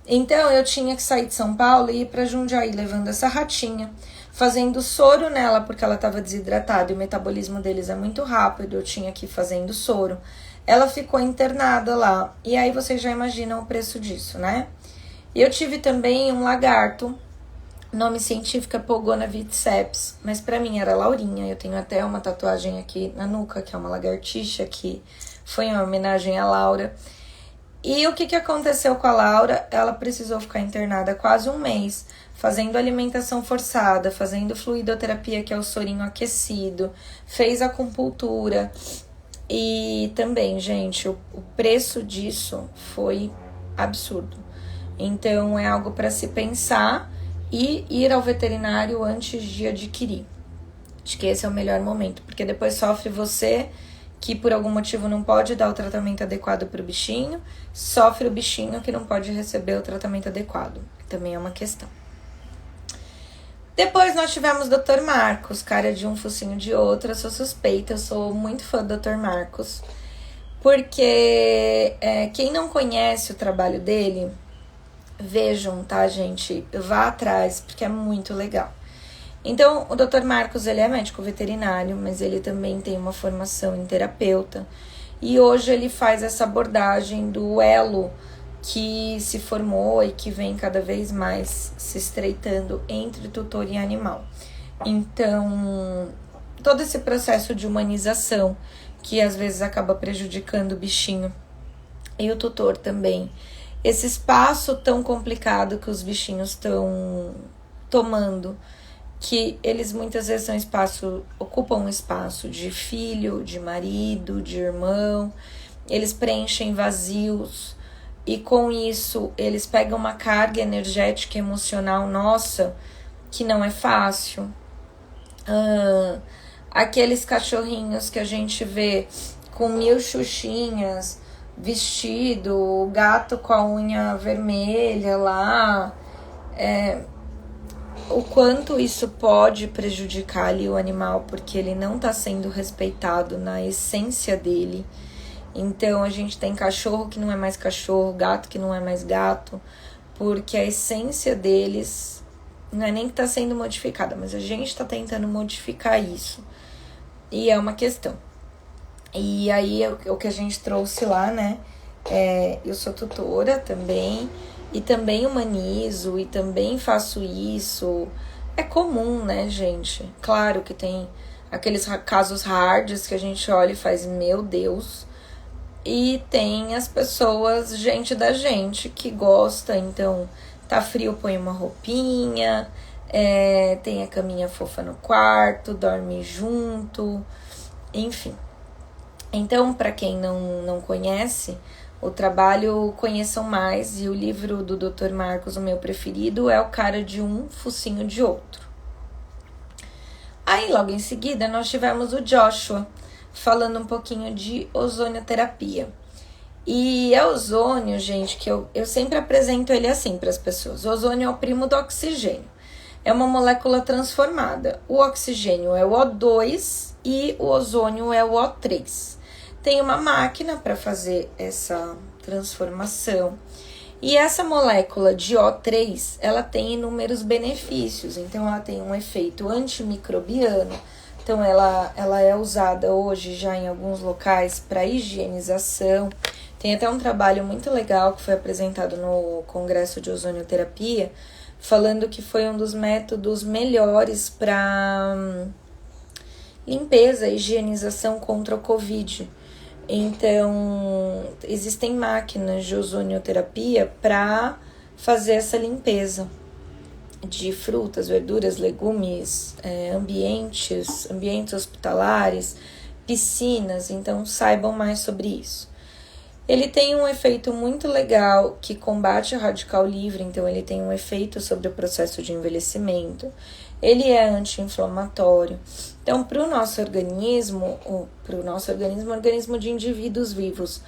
Então eu tinha que sair de São Paulo e ir para Jundiaí levando essa ratinha, fazendo soro nela porque ela estava desidratada e o metabolismo deles é muito rápido, eu tinha que ir fazendo soro. Ela ficou internada lá e aí vocês já imaginam o preço disso, né? E eu tive também um lagarto, nome científico é Pogona vitseps, mas pra mim era Laurinha. Eu tenho até uma tatuagem aqui na nuca, que é uma lagartixa, que foi em homenagem à Laura. E o que aconteceu com a Laura? Ela precisou ficar internada quase um mês, fazendo alimentação forçada, fazendo fluidoterapia, que é o sorinho aquecido, fez acupuntura. E também, gente, o preço disso foi absurdo. Então, é algo para se pensar e ir ao veterinário antes de adquirir. Acho que esse é o melhor momento, porque depois sofre você, que por algum motivo não pode dar o tratamento adequado para o bichinho, sofre o bichinho que não pode receber o tratamento adequado. Também é uma questão. Depois nós tivemos o Dr. Marcos, cara de um focinho de outro. Eu sou suspeita, eu sou muito fã do Dr. Marcos, porque quem não conhece o trabalho dele, vejam, tá, gente? Vá atrás, porque é muito legal. Então, o Dr. Marcos, ele é médico veterinário, mas ele também tem uma formação em terapeuta. E hoje ele faz essa abordagem do elo que se formou e que vem cada vez mais se estreitando entre tutor e animal. Então, todo esse processo de humanização, que às vezes acaba prejudicando o bichinho e o tutor também. Esse espaço tão complicado que os bichinhos estão tomando, que eles muitas vezes ocupam um espaço de filho, de marido, de irmão, eles preenchem vazios e com isso eles pegam uma carga energética e emocional nossa que não é fácil. Aqueles cachorrinhos que a gente vê com 1000 xuxinhas, vestido, o gato com a unha vermelha lá, o quanto isso pode prejudicar ali o animal, porque ele não está sendo respeitado na essência dele. Então a gente tem cachorro que não é mais cachorro, gato que não é mais gato, porque a essência deles não é nem que está sendo modificada, mas a gente está tentando modificar isso. E é uma questão. E aí o que a gente trouxe lá, né? Eu sou tutora também, e também humanizo, e também faço isso. É comum, né, gente? Claro que tem aqueles casos hards que a gente olha e faz, meu Deus. E tem as pessoas, gente da gente, que gosta, então tá frio, põe uma roupinha, tem a caminha fofa no quarto, dorme junto, enfim. Então, para quem não conhece o trabalho, conheçam mais. E o livro do Dr. Marcos, o meu preferido, é O Cara de um Focinho de Outro. Aí, logo em seguida, nós tivemos o Joshua, falando um pouquinho de ozonioterapia. E é ozônio, gente, que eu sempre apresento ele assim para as pessoas. O ozônio é o primo do oxigênio. É uma molécula transformada. O oxigênio é o O2 e o ozônio é o O3. Tem uma máquina para fazer essa transformação. E essa molécula de O3, ela tem inúmeros benefícios. Então, ela tem um efeito antimicrobiano. Então, ela é usada hoje já em alguns locais para higienização. Tem até um trabalho muito legal que foi apresentado no Congresso de Ozonioterapia, falando que foi um dos métodos melhores para limpeza e higienização contra o Covid. Então, existem máquinas de ozonioterapia para fazer essa limpeza de frutas, verduras, legumes, ambientes hospitalares, piscinas. Então, saibam mais sobre isso. Ele tem um efeito muito legal que combate o radical livre, então ele tem um efeito sobre o processo de envelhecimento. Ele é anti-inflamatório. Então, para o nosso organismo, organismo de indivíduos vivos,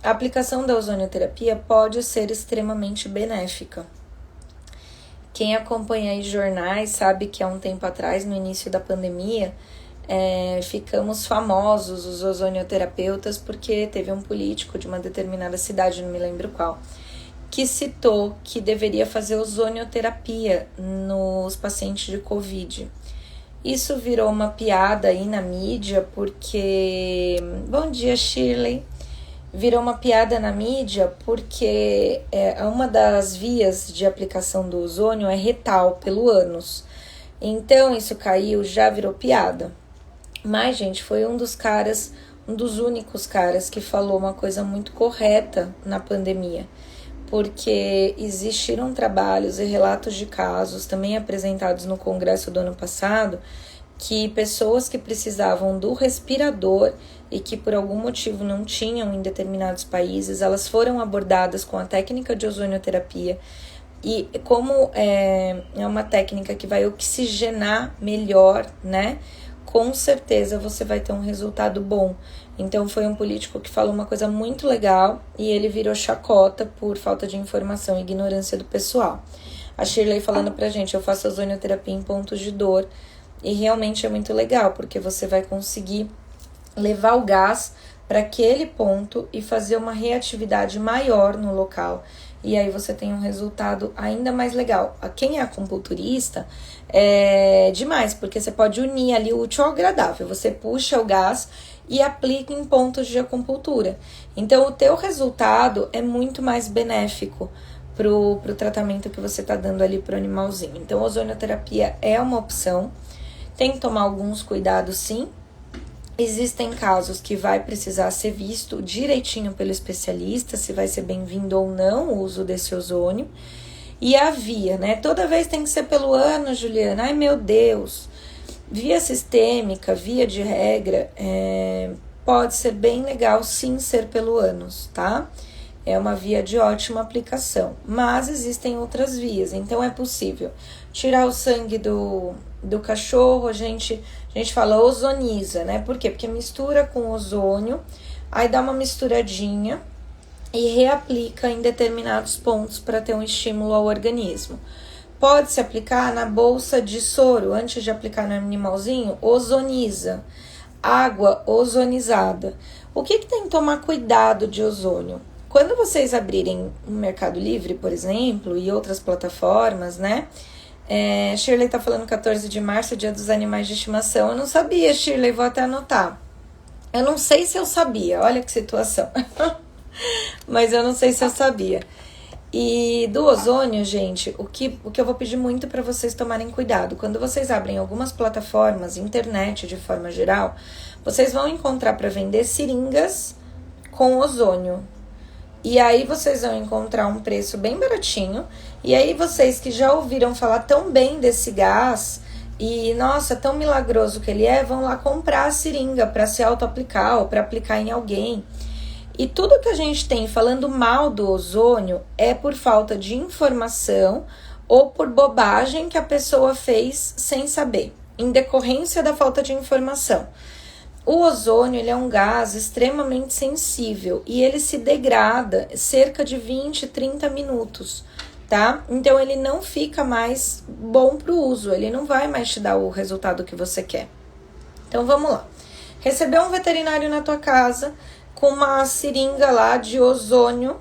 a aplicação da ozonioterapia pode ser extremamente benéfica. Quem acompanha aí jornais sabe que há um tempo atrás, no início da pandemia, ficamos famosos, os ozonioterapeutas, porque teve um político de uma determinada cidade, não me lembro qual, que citou que deveria fazer ozonioterapia nos pacientes de Covid. Isso virou uma piada aí na mídia, porque... Bom dia, Shirley. Virou uma piada na mídia porque uma das vias de aplicação do ozônio é retal, pelo ânus. Então, isso caiu, já virou piada. Mas, gente, foi um dos únicos caras que falou uma coisa muito correta na pandemia. Porque existiram trabalhos e relatos de casos, também apresentados no congresso do ano passado, que pessoas que precisavam do respirador e que por algum motivo não tinham em determinados países, elas foram abordadas com a técnica de ozonioterapia. E como é uma técnica que vai oxigenar melhor, né? Com certeza você vai ter um resultado bom. Então foi um político que falou uma coisa muito legal e ele virou chacota por falta de informação e ignorância do pessoal. A Shirley falando pra gente, eu faço ozonioterapia em pontos de dor e realmente é muito legal, porque você vai conseguir levar o gás para aquele ponto e fazer uma reatividade maior no local. E aí você tem um resultado ainda mais legal. Quem é acupunturista é demais, porque você pode unir ali o útil ao agradável. Você puxa o gás e aplica em pontos de acupuntura. Então, o teu resultado é muito mais benéfico pro tratamento que você está dando ali pro animalzinho. Então, a ozonioterapia é uma opção. Tem que tomar alguns cuidados, sim. Existem casos que vai precisar ser visto direitinho pelo especialista, se vai ser bem-vindo ou não o uso desse ozônio. E a via, né? Toda vez tem que ser pelo ânus, Juliana. Ai, meu Deus! Via sistêmica, via de regra, pode ser bem legal sim ser pelo ânus, tá? É uma via de ótima aplicação. Mas existem outras vias, então é possível tirar o sangue do cachorro, a gente fala ozoniza, né? Por quê? Porque mistura com ozônio, aí dá uma misturadinha e reaplica em determinados pontos para ter um estímulo ao organismo. Pode-se aplicar na bolsa de soro, antes de aplicar no animalzinho, ozoniza, água ozonizada. O que tem que tomar cuidado de ozônio? Quando vocês abrirem o Mercado Livre, por exemplo, e outras plataformas, né? Shirley tá falando 14 de março, dia dos animais de estimação. Eu não sabia, Shirley, vou até anotar. Eu não sei se eu sabia, olha que situação. Mas eu não sei se eu sabia. E do ozônio, gente, o que eu vou pedir muito para vocês tomarem cuidado. Quando vocês abrem algumas plataformas, internet de forma geral, vocês vão encontrar para vender seringas com ozônio. E aí vocês vão encontrar um preço bem baratinho. E aí vocês que já ouviram falar tão bem desse gás e, nossa, tão milagroso que ele é, vão lá comprar a seringa para se auto-aplicar ou para aplicar em alguém. E tudo que a gente tem falando mal do ozônio é por falta de informação ou por bobagem que a pessoa fez sem saber, em decorrência da falta de informação. O ozônio, ele é um gás extremamente sensível e ele se degrada cerca de 20, 30 minutos, tá? Então, ele não fica mais bom para o uso, ele não vai mais te dar o resultado que você quer. Então, vamos lá. Recebeu um veterinário na tua casa com uma seringa lá de ozônio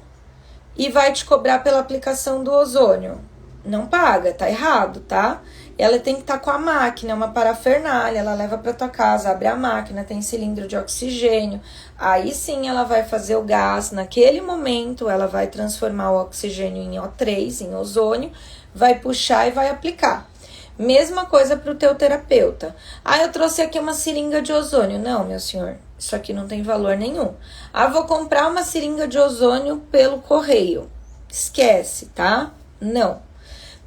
e vai te cobrar pela aplicação do ozônio. Não paga, tá errado, tá? Ela tem que estar com a máquina, uma parafernália, ela leva para tua casa, abre a máquina, tem cilindro de oxigênio. Aí sim ela vai fazer o gás, naquele momento ela vai transformar o oxigênio em O3, em ozônio, vai puxar e vai aplicar. Mesma coisa para o teu terapeuta. Eu trouxe aqui uma seringa de ozônio. Não, meu senhor, isso aqui não tem valor nenhum. Vou comprar uma seringa de ozônio pelo correio. Esquece, tá? Não.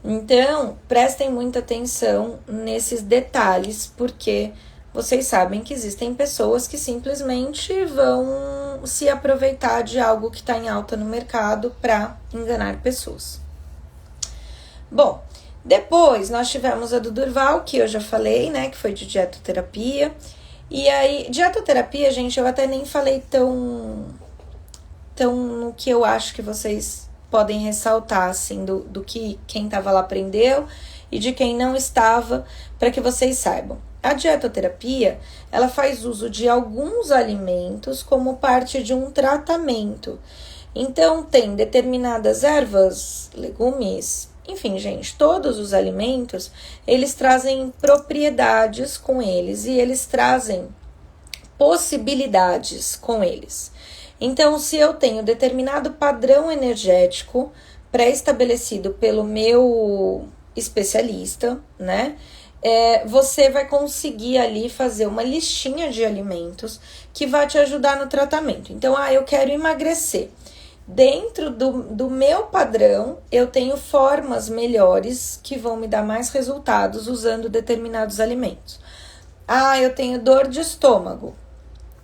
Então, prestem muita atenção nesses detalhes, porque vocês sabem que existem pessoas que simplesmente vão se aproveitar de algo que está em alta no mercado para enganar pessoas. Bom, depois nós tivemos a do Durval, que eu já falei, né, que foi de dietoterapia. E aí, dietoterapia, gente, eu até nem falei tão no que eu acho que vocês podem ressaltar, assim, do que quem estava lá aprendeu e de quem não estava, para que vocês saibam. A dietoterapia, ela faz uso de alguns alimentos como parte de um tratamento. Então, tem determinadas ervas, legumes, enfim, gente, todos os alimentos, eles trazem propriedades com eles e eles trazem possibilidades com eles. Então, se eu tenho determinado padrão energético pré-estabelecido pelo meu especialista, né? Você vai conseguir ali fazer uma listinha de alimentos que vai te ajudar no tratamento. Então, eu quero emagrecer. Dentro do meu padrão, eu tenho formas melhores que vão me dar mais resultados usando determinados alimentos. Eu tenho dor de estômago,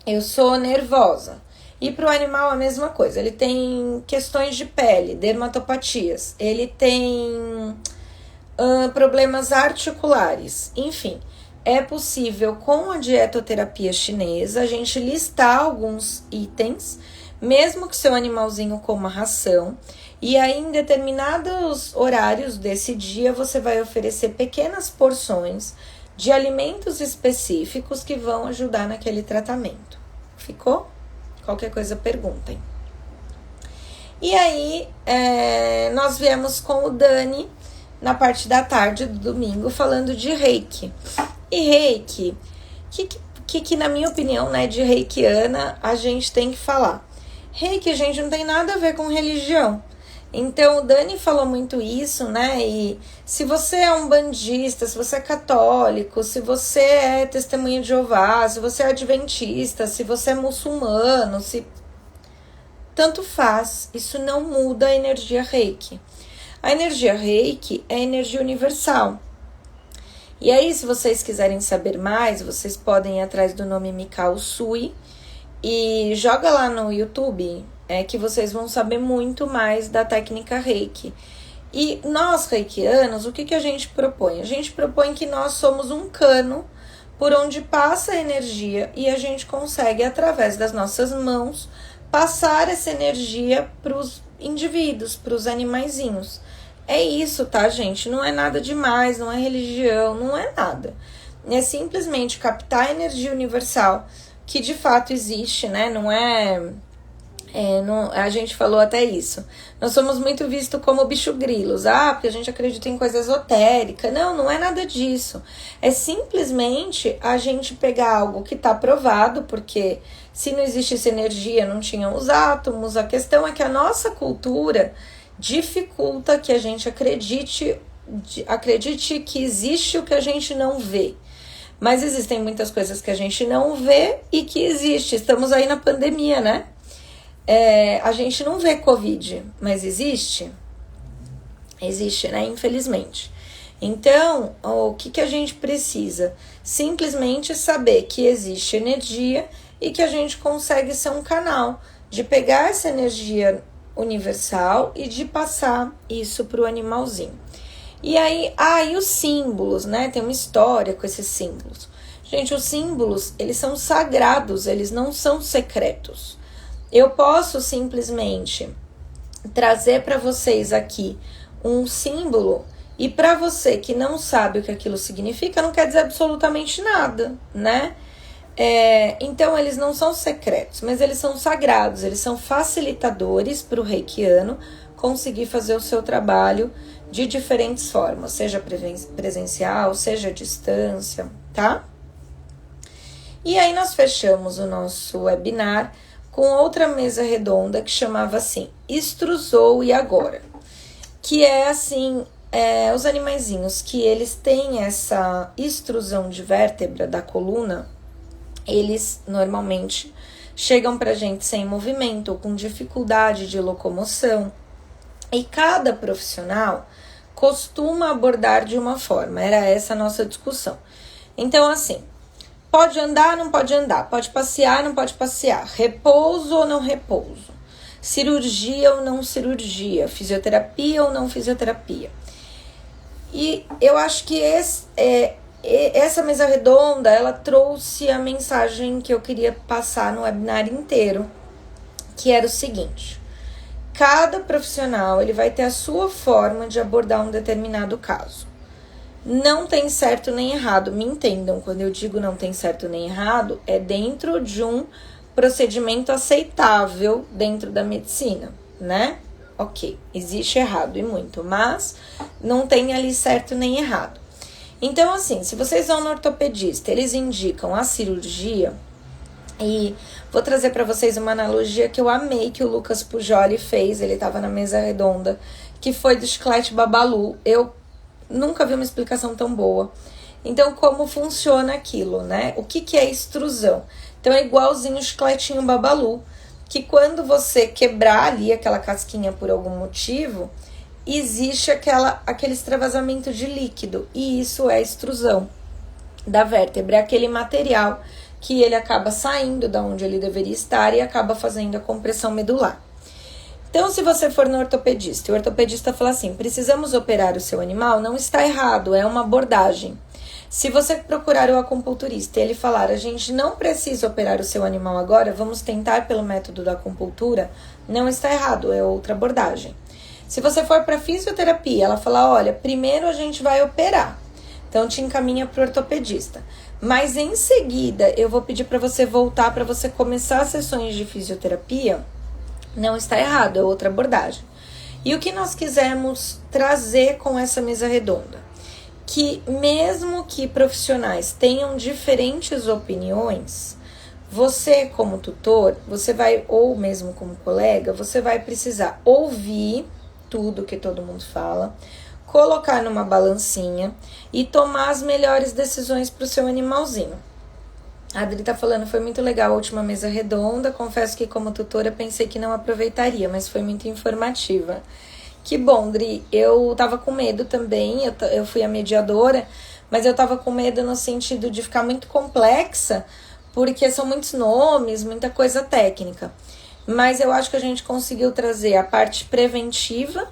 eu sou nervosa. E para o animal a mesma coisa, ele tem questões de pele, dermatopatias, ele tem problemas articulares, enfim. É possível, com a dietoterapia chinesa, a gente listar alguns itens, mesmo que seu animalzinho coma ração, e aí em determinados horários desse dia você vai oferecer pequenas porções de alimentos específicos que vão ajudar naquele tratamento. Ficou? Qualquer coisa perguntem. E aí nós viemos com o Dani na parte da tarde do domingo falando de Reiki. E Reiki, que na minha opinião, né, de reikiana, a gente tem que falar. Reiki, gente, não tem nada a ver com religião. Então, o Dani falou muito isso, né? E se você é um bandista, se você é católico, se você é testemunha de Jeová, se você é adventista, se você é muçulmano, tanto faz. Isso não muda a energia Reiki. A energia Reiki é energia universal. E aí, se vocês quiserem saber mais, vocês podem ir atrás do nome Mikao Usui e joga lá no YouTube, que vocês vão saber muito mais da técnica Reiki. E nós, reikianos, o que a gente propõe? A gente propõe que nós somos um cano por onde passa a energia e a gente consegue, através das nossas mãos, passar essa energia para os indivíduos, para os animaizinhos. É isso, tá, gente? Não é nada demais, não é religião, não é nada. É simplesmente captar a energia universal, que de fato existe, né? A gente falou até isso. Nós somos muito vistos como bicho grilos. Porque a gente acredita em coisa esotérica. Não é nada disso. É simplesmente a gente pegar algo que está provado, porque se não existisse energia, não tinham os átomos. A questão é que a nossa cultura dificulta que a gente acredite que existe o que a gente não vê. Mas existem muitas coisas que a gente não vê e que existe. Estamos aí na pandemia, né? A gente não vê Covid, mas existe? Existe, né? Infelizmente. Então, o que a gente precisa? Simplesmente saber que existe energia e que a gente consegue ser um canal de pegar essa energia universal e de passar isso para o animalzinho. E aí, e os símbolos, né? Tem uma história com esses símbolos. Gente, os símbolos, eles são sagrados, eles não são secretos. Eu posso simplesmente trazer para vocês aqui um símbolo e para você que não sabe o que aquilo significa, não quer dizer absolutamente nada, né? Então, eles não são secretos, mas eles são sagrados, eles são facilitadores para o reikiano conseguir fazer o seu trabalho de diferentes formas, seja presencial, seja à distância, tá? E aí nós fechamos o nosso webinar com outra mesa redonda que chamava assim, Extrusou e Agora? Que é assim, os animaizinhos que eles têm essa extrusão de vértebra da coluna, eles normalmente chegam pra gente sem movimento ou com dificuldade de locomoção. E cada profissional costuma abordar de uma forma, era essa a nossa discussão. Então, assim, pode andar, não pode andar, pode passear, não pode passear, repouso ou não repouso, cirurgia ou não cirurgia, fisioterapia ou não fisioterapia. E eu acho que essa mesa redonda, ela trouxe a mensagem que eu queria passar no webinar inteiro, que era o seguinte: cada profissional ele vai ter a sua forma de abordar um determinado caso. Não tem certo nem errado, me entendam, quando eu digo não tem certo nem errado, é dentro de um procedimento aceitável dentro da medicina, né? Ok, existe errado e muito, mas não tem ali certo nem errado. Então, assim, se vocês vão no ortopedista, eles indicam a cirurgia, e vou trazer para vocês uma analogia que eu amei, que o Lucas Pujoli fez, ele estava na mesa redonda, que foi do chiclete Babalu. Eu nunca vi uma explicação tão boa. Então, como funciona aquilo, né? O que é extrusão? Então, é igualzinho o chicletinho Babalu, que quando você quebrar ali aquela casquinha por algum motivo, existe aquele extravasamento de líquido, e isso é extrusão da vértebra, é aquele material que ele acaba saindo da onde ele deveria estar e acaba fazendo a compressão medular. Então, se você for no ortopedista, o ortopedista fala assim, precisamos operar o seu animal, não está errado, é uma abordagem. Se você procurar o acupunturista e ele falar, a gente não precisa operar o seu animal agora, vamos tentar pelo método da acupuntura, não está errado, é outra abordagem. Se você for para fisioterapia, ela fala, olha, primeiro a gente vai operar, então te encaminha para o ortopedista. Mas em seguida, eu vou pedir para você voltar para você começar as sessões de fisioterapia, não está errado, é outra abordagem. E o que nós quisemos trazer com essa mesa redonda? Que mesmo que profissionais tenham diferentes opiniões, você como tutor, você vai, ou mesmo como colega, você vai precisar ouvir tudo que todo mundo fala, colocar numa balancinha e tomar as melhores decisões para o seu animalzinho. A Adri tá falando, foi muito legal a última mesa redonda, confesso que como tutora pensei que não aproveitaria, mas foi muito informativa. Que bom, Dri, eu tava com medo também, eu fui a mediadora, mas eu tava com medo no sentido de ficar muito complexa, porque são muitos nomes, muita coisa técnica. Mas eu acho que a gente conseguiu trazer a parte preventiva,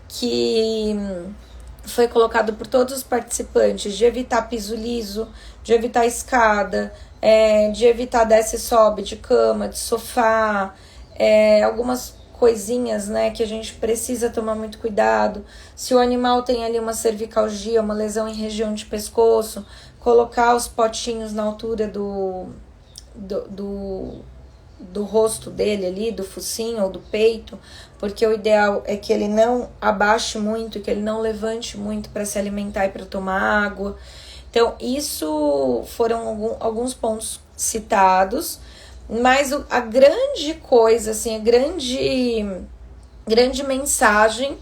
que foi colocado por todos os participantes, de evitar piso liso, de evitar escada, de evitar desce e sobe de cama, de sofá, algumas coisinhas, né, que a gente precisa tomar muito cuidado. Se o animal tem ali uma cervicalgia, uma lesão em região de pescoço, colocar os potinhos na altura do rosto dele ali, do focinho ou do peito, porque o ideal é que ele não abaixe muito, que ele não levante muito para se alimentar e para tomar água. Então, isso foram alguns pontos citados, mas a grande coisa, assim, a grande mensagem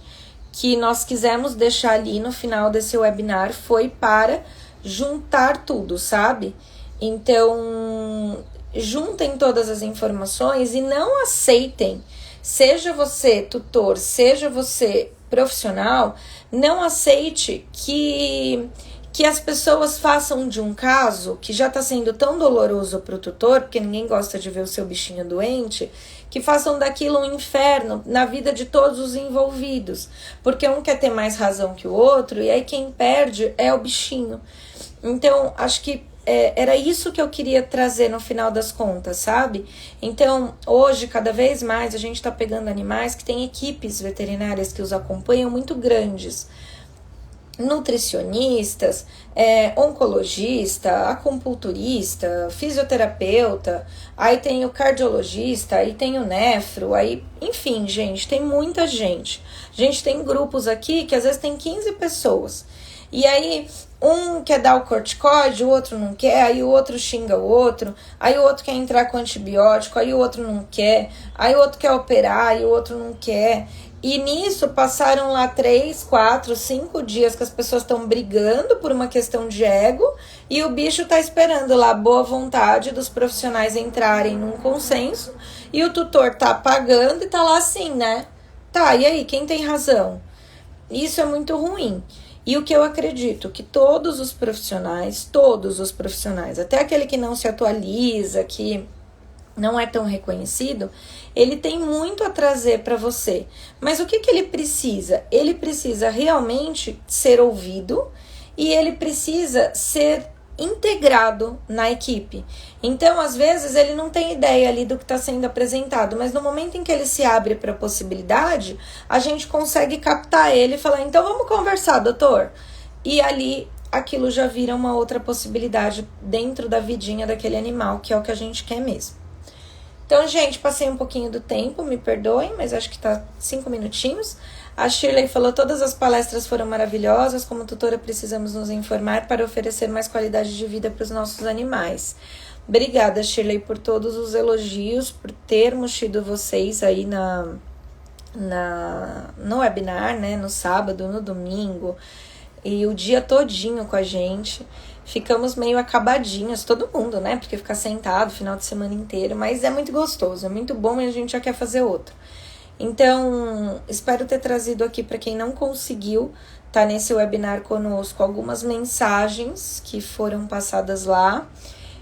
que nós quisemos deixar ali no final desse webinar foi para juntar tudo, sabe? Então, juntem todas as informações e não aceitem, seja você tutor, seja você profissional, não aceite que as pessoas façam de um caso que já está sendo tão doloroso para o tutor, porque ninguém gosta de ver o seu bichinho doente, que façam daquilo um inferno na vida de todos os envolvidos, porque um quer ter mais razão que o outro, e aí quem perde é o bichinho. Então, acho que era isso que eu queria trazer no final das contas, sabe? Então, hoje, cada vez mais, a gente está pegando animais que têm equipes veterinárias que os acompanham muito grandes. Nutricionistas, oncologista, acupunturista, fisioterapeuta, aí tem o cardiologista, aí tem o nefro, aí, enfim, gente, tem muita gente. A gente tem grupos aqui que às vezes tem 15 pessoas. E aí, um quer dar o corticoide, o outro não quer, aí o outro xinga o outro, aí o outro quer entrar com antibiótico, aí o outro não quer, aí o outro quer operar, aí o outro não quer. E nisso passaram lá 3, 4, 5 dias que as pessoas estão brigando por uma questão de ego e o bicho tá esperando lá a boa vontade dos profissionais entrarem num consenso e o tutor tá pagando e tá lá assim, né? Tá, e aí, quem tem razão? Isso é muito ruim. E o que eu acredito, que todos os profissionais, até aquele que não se atualiza, que não é tão reconhecido, ele tem muito a trazer para você. Mas o que ele precisa? Ele precisa realmente ser ouvido e ele precisa ser integrado na equipe. Então, às vezes, ele não tem ideia ali do que está sendo apresentado, mas no momento em que ele se abre para a possibilidade, a gente consegue captar ele e falar, então vamos conversar, doutor. E ali, aquilo já vira uma outra possibilidade dentro da vidinha daquele animal, que é o que a gente quer mesmo. Então, gente, passei um pouquinho do tempo, me perdoem, mas acho que tá 5 minutinhos. A Shirley falou, todas as palestras foram maravilhosas, como tutora precisamos nos informar para oferecer mais qualidade de vida para os nossos animais. Obrigada, Shirley, por todos os elogios, por termos tido vocês aí no webinar, né, no sábado, no domingo, e o dia todinho com a gente. Ficamos meio acabadinhos, todo mundo, né, porque ficar sentado o final de semana inteiro, mas é muito gostoso, é muito bom e a gente já quer fazer outro. Então, espero ter trazido aqui para quem não conseguiu estar nesse webinar conosco algumas mensagens que foram passadas lá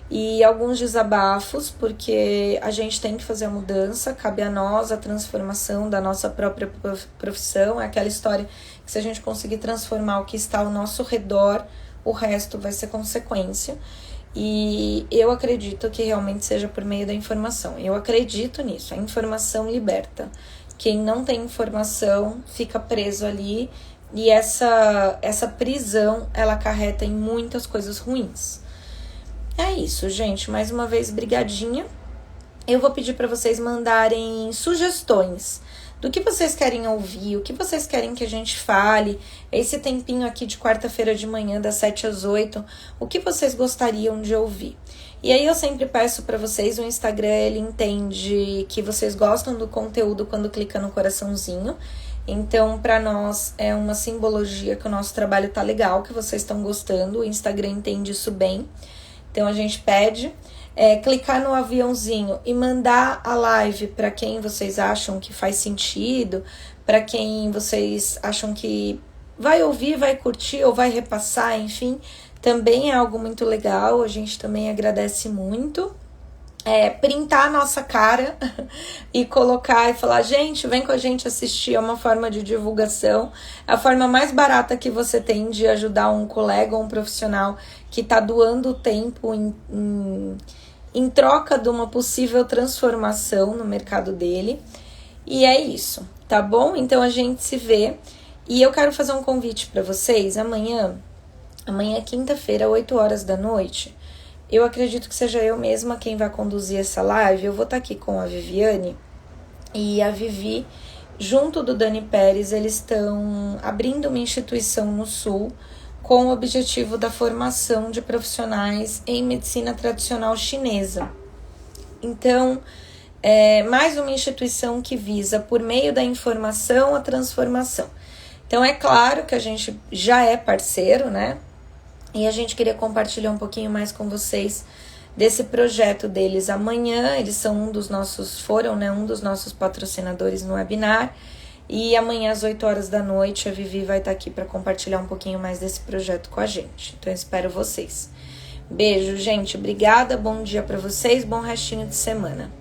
e alguns desabafos, porque a gente tem que fazer a mudança, cabe a nós a transformação da nossa própria profissão. É aquela história que se a gente conseguir transformar o que está ao nosso redor, o resto vai ser consequência. E eu acredito que realmente seja por meio da informação. Eu acredito nisso, a informação liberta. Quem não tem informação fica preso ali e essa prisão, ela acarreta em muitas coisas ruins. É isso, gente. Mais uma vez, brigadinha. Eu vou pedir para vocês mandarem sugestões do que vocês querem ouvir, o que vocês querem que a gente fale. Esse tempinho aqui de quarta-feira de manhã, das 7 às 8, o que vocês gostariam de ouvir? E aí eu sempre peço para vocês, o Instagram, ele entende que vocês gostam do conteúdo quando clica no coraçãozinho. Então, para nós, é uma simbologia que o nosso trabalho tá legal, que vocês estão gostando. O Instagram entende isso bem. Então, a gente pede clicar no aviãozinho e mandar a live para quem vocês acham que faz sentido, para quem vocês acham que vai ouvir, vai curtir ou vai repassar, enfim. Também é algo muito legal, a gente também agradece muito. Printar a nossa cara e colocar e falar, gente, vem com a gente assistir, é uma forma de divulgação, é a forma mais barata que você tem de ajudar um colega ou um profissional que está doando tempo em troca de uma possível transformação no mercado dele. E é isso, tá bom? Então a gente se vê. E eu quero fazer um convite para vocês amanhã é quinta-feira, 8 horas da noite. Eu acredito que seja eu mesma quem vai conduzir essa live. Eu vou estar aqui com a Viviane e a Vivi, junto do Dani Pérez, eles estão abrindo uma instituição no Sul com o objetivo da formação de profissionais em medicina tradicional chinesa. Então, é mais uma instituição que visa, por meio da informação, a transformação. Então, é claro que a gente já é parceiro, né? E a gente queria compartilhar um pouquinho mais com vocês desse projeto deles amanhã. Eles são um dos nossos patrocinadores no webinar. E amanhã às 8 horas da noite a Vivi vai estar aqui para compartilhar um pouquinho mais desse projeto com a gente. Então eu espero vocês. Beijo, gente. Obrigada. Bom dia para vocês. Bom restinho de semana.